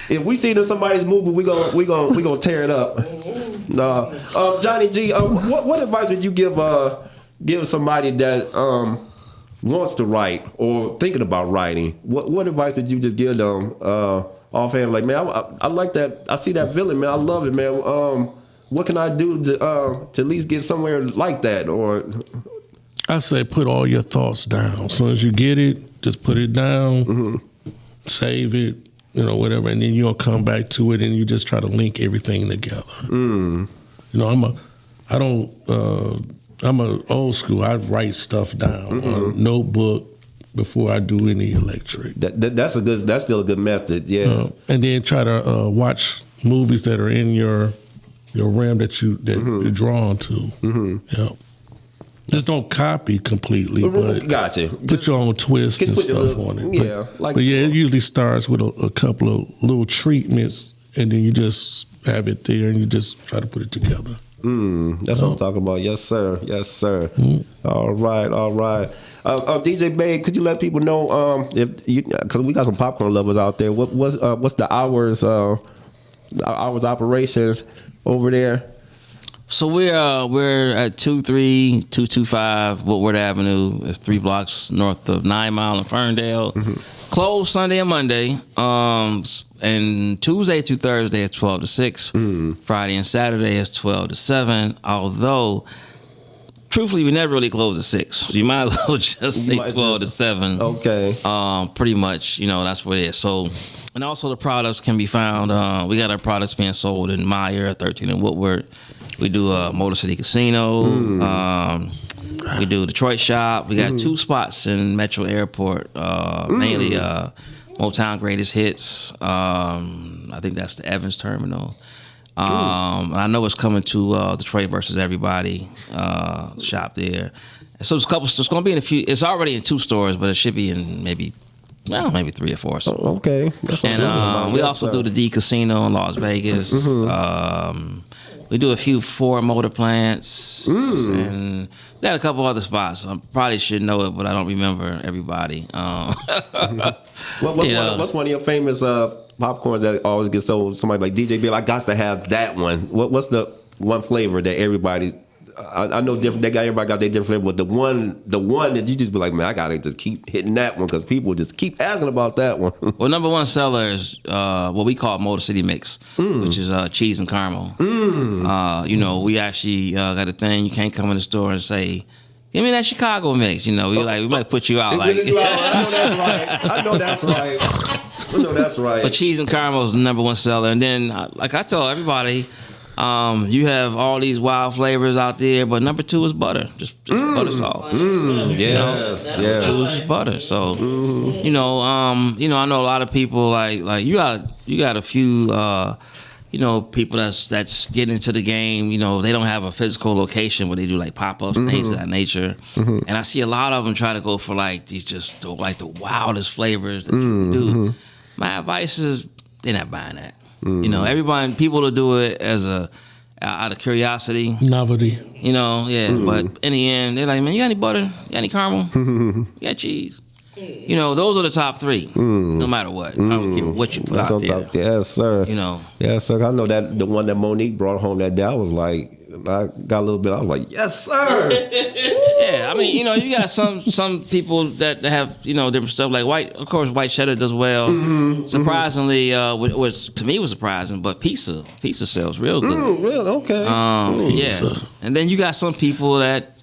If we see it in somebody's movie, we gonna tear it up. No, Johnny G. What advice would you give somebody that wants to write or thinking about writing? What advice would you just give them? Offhand, like, man, I like that. I see that villain, man. I love it, man. What can I do to at least get somewhere like that? Or I say put all your thoughts down. As soon as you get it, just put it down, save it, whatever, and then you'll come back to it and you just try to link everything together. I'm a old school. I write stuff down on a notebook before I do any electric. that's still a good method. Yeah. And then try to watch movies that are in your realm that you're drawn to. Yeah. Just don't copy completely, but gotcha. Put your own twist and stuff on it. Yeah, but it usually starts with a couple of little treatments, and then you just have it there, and you just try to put it together. That's what I'm talking about. Yes, sir. Yes, sir. All right. DJ Babe, could you let people know because we got some popcorn lovers out there. What's the hours operations over there? So we're at 23225 Woodward Avenue. It's 3 blocks north of 9 Mile in Ferndale. Closed Sunday and Monday. And Tuesday through Thursday is 12 to 6. Friday and Saturday is 12 to 7. Although, truthfully, we never really close at 6. So you might as well just say 12 to 7. Okay. Pretty much, that's what it is. So, and also the products can be found. We got our products being sold in Meyer, 13 in Woodward. We do Motor City Casino. We do Detroit Shop. We got 2 spots in Metro Airport, mainly Motown Greatest Hits. I think that's the Evans Terminal. I know it's coming to Detroit versus Everybody shop there. So it's going to be in a few. It's already in 2 stores, but it should be in maybe 3 or 4. So. Okay. And we also do the D Casino in Las Vegas. We do a few Ford motor plants, and we got a couple other spots. I probably should know it, but I don't remember everybody. What's one of your famous popcorns that always gets sold? Somebody like DJ Bill, I got to have that one. What's the one flavor that everybody I know different. They got everybody got their different flavor, but the one that you just be like, man, I gotta just keep hitting that one because people just keep asking about that one. Well, number one seller is what we call Motor City Mix, which is cheese and caramel. You know, we actually got a thing. You can't come in the store and say, "Give me that Chicago mix." You know, we might put you out. Like, I know that's right. I know that's right. I know that's right. But cheese and caramel is the number one seller, and then like I tell everybody. You have all these wild flavors out there, but number two is butter, just butter salt. Yes, Number two is just butter. So, you know, I know a lot of people like you got a few, people that's getting into the game. You know, they don't have a physical location where they do like pop ups, things of that nature. And I see a lot of them try to go for like these the wildest flavors that you can do. My advice is they're not buying that. You know, people will do it as out of curiosity. Novelty. You know, but in the end, they're like, man, you got any butter? You got any caramel? You got cheese? You know, those are the top three, no matter what. I don't care what you put out there. Yes, sir. You know. Yes, sir. I know that the one that Monique brought home that day, I was like, I got a little bit, I was like, yes, sir. Yeah, I mean, you know, you got some people that have, different stuff. Like white cheddar does well. Surprisingly, which to me was surprising, but pizza sells real good. Really? Okay. Yeah. And then you got some people that,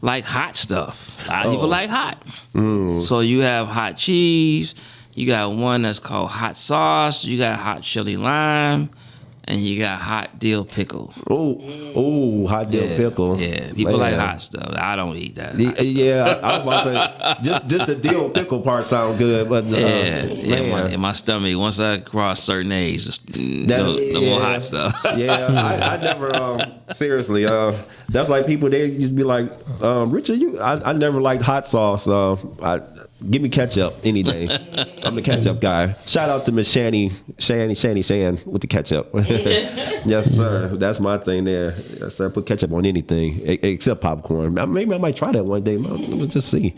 like hot stuff. A lot of people like hot. So you have hot cheese. You got one that's called hot sauce. You got hot chili lime. And you got hot dill pickle. Oh, hot dill pickle. Yeah, people like hot stuff. I don't eat that. I was about to say, just the dill pickle part sounds good, but my stomach, once I cross certain age, just no more hot stuff. I never, seriously, that's like people, they just be like, Richard, I never liked hot sauce. Give me ketchup any day. I'm the ketchup guy. Shout out to Miss Shan with the ketchup. Yes, sir. That's my thing there. Yes, sir. Put ketchup on anything except popcorn. Maybe I might try that one day. Let me just see.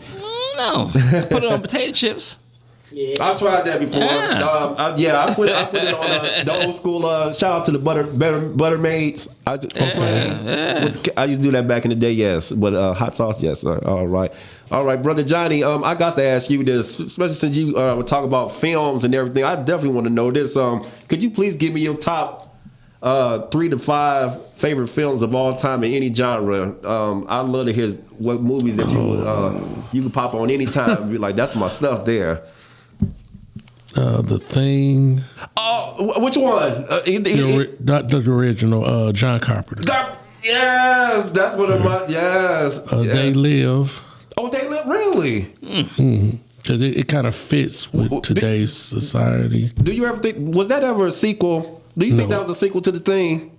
No. Put it on potato chips. Yeah. I tried that before. I put it on the old school. Shout out to the butter maids. I used to do that back in the day. Yes, but hot sauce. Yes, sir. All right, brother Johnny. I got to ask you this, especially since you were talking about films and everything. I definitely want to know this. Could you please give me your top 3 to 5 favorite films of all time in any genre? I'd love to hear what movies that you can pop on any time and be like, that's my stuff there. The Thing. Oh, which one? Not the original, John Carpenter. Yes, that's what I'm. Yes. They Live. Oh, They Live, really? Because it kind of fits with today's society. Do you ever think, was that ever a sequel? Do you think that was a sequel to The Thing?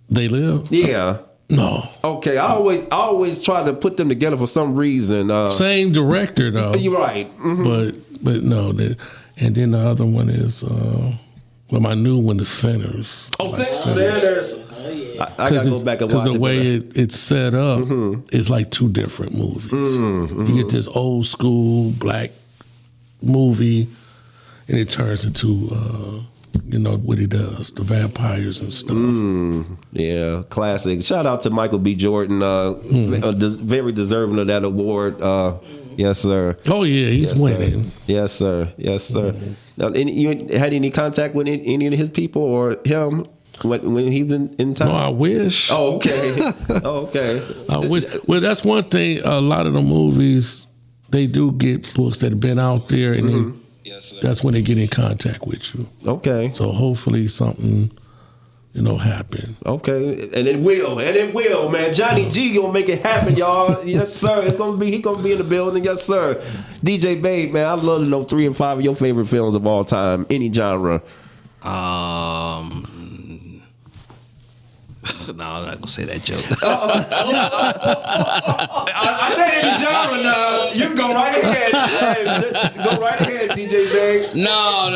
They Live? Yeah. No. Okay, I always try to put them together for some reason. Same director though. You're right. But no. And then the other one is, my new one is Sinners. Oh, Sinners. I gotta go back and watch it. Because the way it's set up, it's like 2 different movies. You get this old school black movie, and it turns into, what he does, the vampires and stuff. Yeah, classic. Shout out to Michael B. Jordan, very deserving of that award. Yes, sir. Oh yeah, he's winning. Sir. Yes, sir. Yes, sir. Now, you had any contact with any of his people or him when he was in town? No, I wish. Oh, okay. I wish. Well, that's one thing. A lot of the movies, they do get books that have been out there, and that's when they get in contact with you. Okay. So hopefully something, happen. Okay, and it will, man. Johnny G gonna make it happen, y'all. Yes, sir. He gonna be in the building. Yes, sir. DJ Babe, man, I'd love to know 3 and 5 of your favorite films of all time, any genre. No, I'm not gonna say that joke. I said any genre now. You can go right ahead. Go right ahead, DJ Babe. No.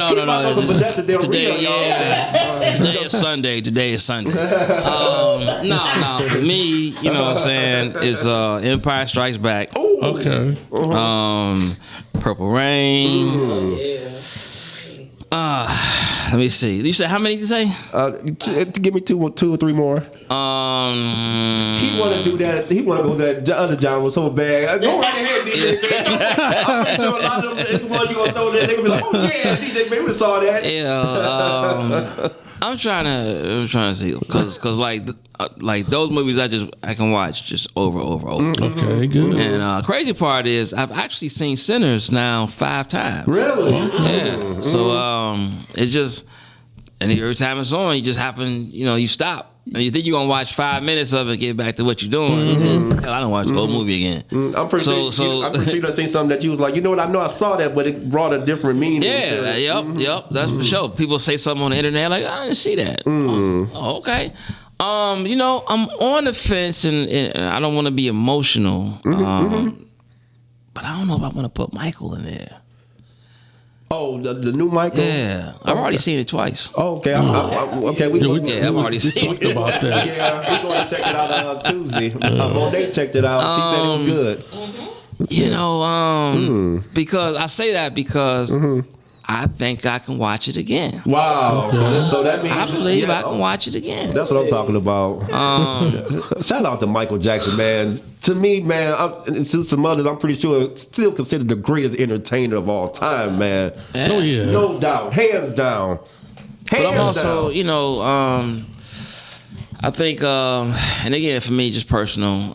Today is Sunday. No. For me, you know what I'm saying, it's Empire Strikes Back. Ooh. Okay. Purple Rain. Ooh. Let me see. You said how many did you say? Give me two or three more. He want to do that. He want to go to that other John was so bad. Go right ahead, DJ Baby. I'm pretty sure a lot of them, it's one you gonna throw there. They gonna be like, oh yeah, DJ Baby, we saw that. I'm trying to see because like those movies I can watch just over. Okay, good. And crazy part is I've actually seen Sinners now 5 times. Really? Yeah. So it just, and every time it's on, you just happen, you stop. And you think you're going to watch 5 minutes of it and get back to what you're doing. Hell, I don't watch the whole movie again. I'm pretty sure you done seen something that you was like, you know what, I know I saw that, but it brought a different meaning. Yeah, yep, that's for sure. People say something on the internet like, I didn't see that. Oh, okay. I'm on the fence and I don't want to be emotional. But I don't know if I want to put Michael in there. Oh, the new Michael? Yeah. I've already seen it twice. Oh, okay. Okay. I've already seen talked about that. Yeah, we're going to check it out Tuesday. Monet checked it out. She said it was good. Because I say that because I think I can watch it again. Wow. So that means... I believe I can watch it again. That's what I'm talking about. Shout out to Michael Jackson, man. To me, man, and to some others, I'm pretty sure still considered the greatest entertainer of all time, man. Yeah. Oh, yeah. No doubt. Hands down. But I'm also, I think, and again, for me, just personal,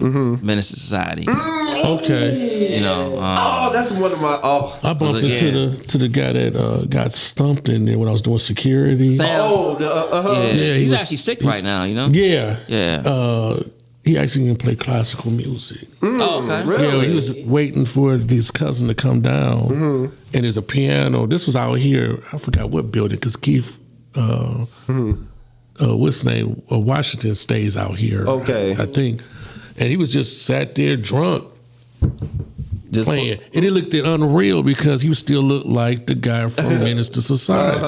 Menace to Society. Okay. That's one of my. I bumped into the guy that got stumped in there when I was doing security. Sam. Yeah, he's actually sick right now, Yeah. Yeah. He actually can play classical music. Oh, okay. Really? Yeah, he was waiting for his cousin to come down, and there's a piano. This was out here. I forgot what building, because Keith, what's his name, Washington stays out here. Okay. I think, and he was just sat there drunk, just playing, and it looked unreal because he still looked like the guy from Menace to Society,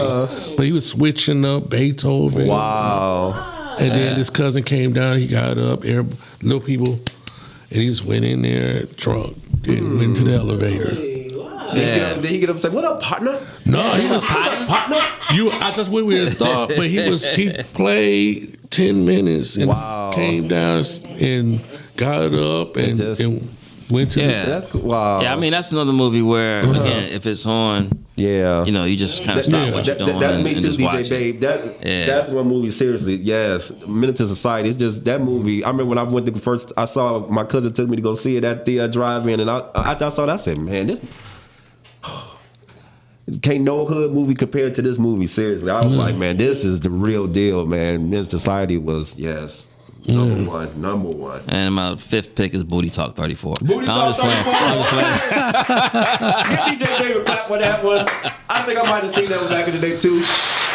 but he was switching up Beethoven. Wow. And then his cousin came down. He got up, little people, and he just went in there drunk and went to the elevator. Did he get up and say, "What up, partner"? No, he was partner. That's what we thought, but he played 10 minutes and came down and got up and went to. Yeah, that's cool. Wow. Yeah, I mean that's another movie where again, if it's on, you just kind of stop what you're doing. That's me and too, just DJ watch Babe. That's one movie. Seriously, yes, Menace to Society. It's just that movie. I remember when I went to first. I saw my cousin took me to go see it at the drive-in, and after I saw that, I said, "Man, this." Can't no hood movie compared to this movie. Seriously, I was like, man, this is the real deal, man. Menace to Society was number one. And my 5th pick is Booty Talk 34. Booty Talk 34. Give DJ Baby a clap for that one. I think I might have seen that one back in the day too.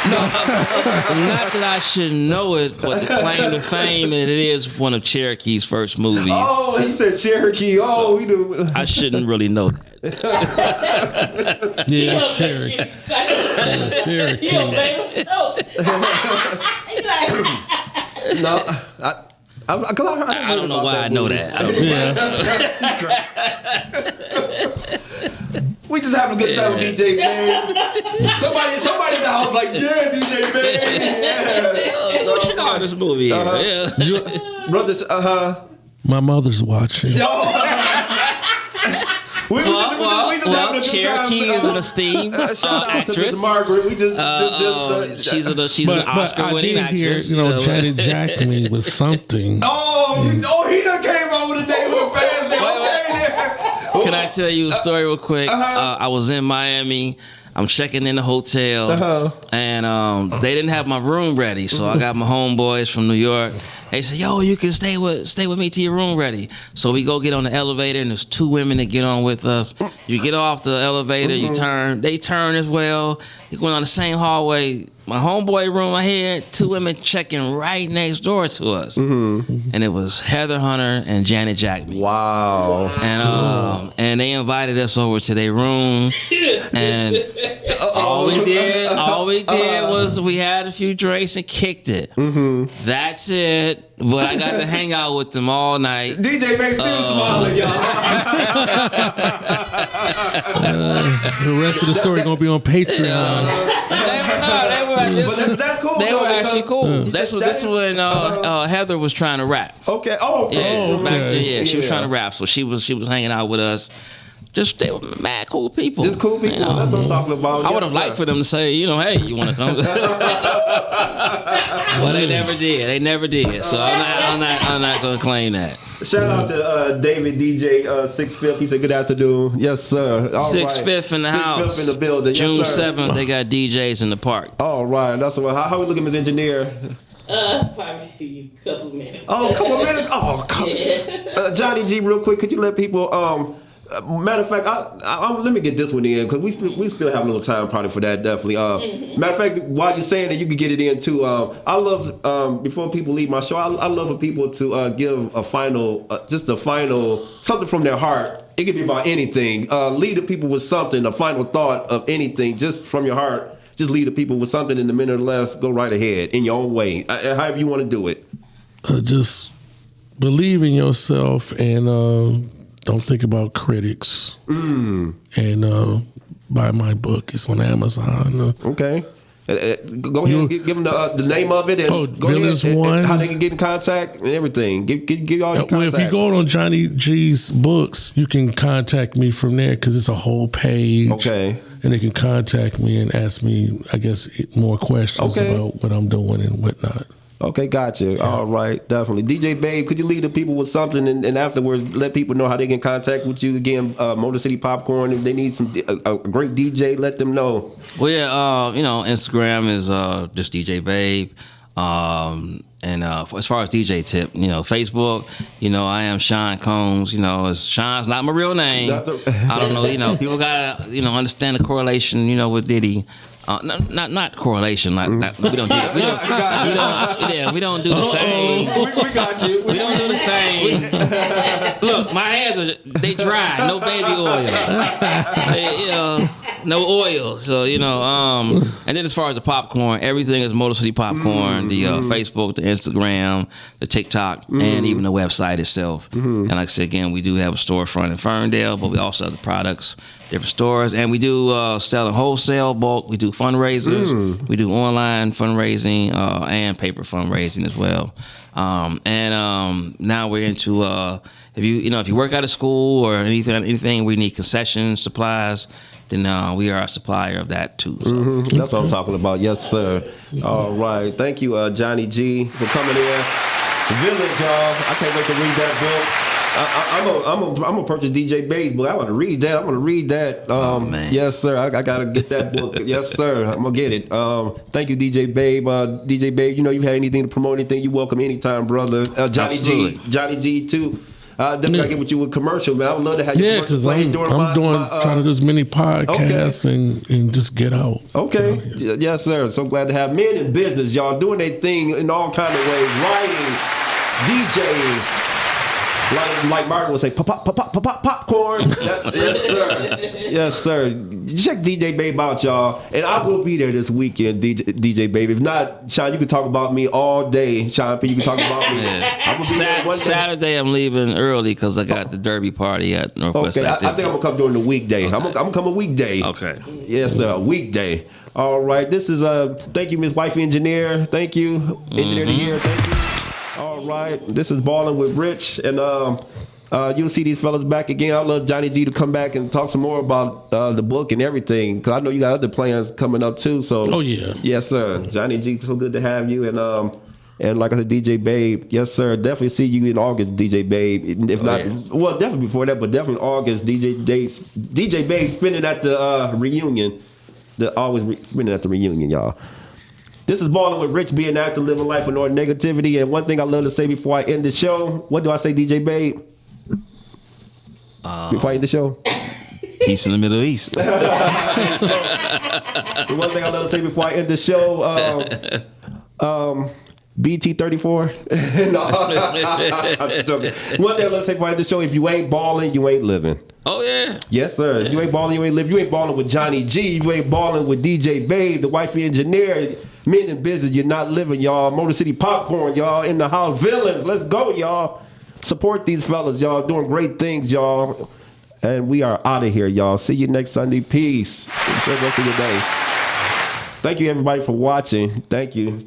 No, not that I should know it, but the claim to fame, and it is one of Cherokee's first movies. Oh, he said Cherokee. Oh, we do. I shouldn't really know that. Yeah, Cherokee. Cherokee. No, I don't know why I know that. We just having a good time with DJ man. Somebody in the house like, yeah, DJ man. Go check out this movie. Brothers, My mother's watching. Well, Cherokee is an esteemed actress. Margaret, we she's an Oscar-winning actress. Janet Jackson was something. Oh, he done came out with a name with a fast name. Can I tell you a story real quick? I was in Miami. I'm checking in the hotel, and they didn't have my room ready, so I got my homeboys from New York. They said, "Yo, you can stay with me till your room ready." So we go get on the elevator, and there's 2 women that get on with us. You get off the elevator, you turn, they turn as well. You're going on the same hallway. My homeboy room I had 2 women checking right next door to us, and it was Heather Hunter and Janet Jackson. Wow! And they invited us over to their room, and all we did was we had a few drinks and kicked it. That's it. But I got to hang out with them all night. DJ Bay still smiling, y'all. The rest of the story gonna be on Patreon. They were were that's cool. They though, were actually because cool. This that was is- when Heather was trying to rap. Okay. Oh, okay. Yeah, back then, okay. she was trying to rap, so she was hanging out with us. Just they were mad cool people. Just cool people. You know? That's what I'm talking about. I would Yes, have liked sir. for them to say, hey, you want to come? Well, they never did. They never did. So I'm not going to claim that. Shout out to David DJ 6'5". He said, "Good afternoon." Yes, sir. All 6'5" in the 6'5" house. in the building. June Yes, sir. 7th, they got DJs in the park. All right. That's what. How we looking, Ms. Engineer? Probably a couple minutes. Oh, a couple minutes. Oh, Johnny G, real quick. Could you let people? Matter of fact, let me get this one in because we still have a little time probably for that. Definitely. Matter of fact, while you're saying that, you can get it in too. I love before people leave my show. I love for people to give a final, just a final something from their heart. It could be about anything. Lead the people with something, a final thought of anything, just from your heart. Just lead the people with something in a minute or less. Go right ahead in your own way, however you want to do it. Just believe in yourself and don't think about critics. And buy my book. It's on Amazon. Okay. Go ahead and give them the name of it and go Villains ahead and 1. how they can get in contact and everything. Give all your contact. Well, if you go on Johnny G's books, you can contact me from there because it's a whole page. Okay. And they can contact me and ask me, I guess, more questions Okay. about what I'm doing and whatnot. Okay, gotcha. All right, definitely. DJ Babe, could you lead the people with something and afterwards let people know how they can contact with you again? Motor City Popcorn, if they need a great DJ, let them know. Well, yeah, Instagram is just DJ Babe. And as far as DJ tip, Facebook, I am Sean Combs. Sean's not my real name. I don't know. People gotta, understand the correlation, with Diddy. Not correlation like that. We don't do the same. We got you. We don't do the same. Look, my hands they dry. No baby oil. No oil. So and then as far as the popcorn, everything is Motor City Popcorn. The Facebook, the Instagram, the TikTok, and even the website itself. And like I said again, we do have a storefront in Ferndale, but we also have the products, different stores, and we do sell in wholesale, bulk. We do fundraisers. We do online fundraising and paper fundraising as well. And now we're into if you work out of school or anything we need concessions, supplies, then we are a supplier of that too. So. That's what I'm talking about. Yes, sir. All right. Thank you, Johnny G, for coming in. Village, y'all. I can't wait to read that book. I'm gonna purchase DJ Babe's book. I want to read that. I'm gonna read that. Man. Yes, sir. I gotta get that book. Yes, sir. I'm gonna get it. Thank you, DJ Babe. DJ Babe, you have anything to promote? Anything? You welcome anytime, brother. Johnny Absolutely. G. Johnny G too. Definitely gotta get with you with commercial, man. I would love to have you. Yeah, because I'm trying to do as many podcasts and just get out. Okay. Yes, sir. So glad to have men in business, y'all, doing their thing in all kind of ways. Writing, DJing. Like Martin would say, popcorn. Yes, sir. Yes, sir. Check DJ Babe out, y'all. And I will be there this weekend, DJ Babe. If not, Sean, you can talk about me all day. Sean P, you can talk about me. I'm gonna be there one day. Saturday, I'm leaving early because I got the Derby party at Northwest. Okay, I think I'm gonna come during the weekday. Okay. I'm gonna come a weekday. Okay. Yes, sir. Weekday. All right. This is thank you, Miss Wifey Engineer. Thank you, Engineer of the Year. Thank you. All right. This is Ballin with Rich, and you'll see these fellas back again. I'd love Johnny G to come back and talk some more about the book and everything, because I know you got other plans coming up too. So. Oh yeah. Yes, sir. Johnny G, so good to have you, and like I said, DJ Babe, yes, sir. Definitely see you in August, DJ Babe. If not, well, definitely before that, but definitely August, DJ Babe spinning at the reunion. Spinning at the reunion, y'all. This is Ballin with Rich, being actor, living life with no negativity. And one thing I love to say before I end the show, what do I say, DJ Babe? Before I end the show? Peace in the Middle East. The one thing I love to say before I end the show, BT34. No, I'm joking. One thing I love to say before I end the show, if you ain't balling, you ain't living. Oh yeah. Yes, sir. You ain't balling, you ain't living. You ain't balling with Johnny G. You ain't balling with DJ Babe, the wifey engineer. Men in business, you're not living, y'all. Motor City Popcorn, y'all. In the house. Villains, let's go, y'all. Support these fellas, y'all. Doing great things, y'all. And we are out of here, y'all. See you next Sunday. Peace. Enjoy the rest of your day. Thank you, everybody, for watching. Thank you.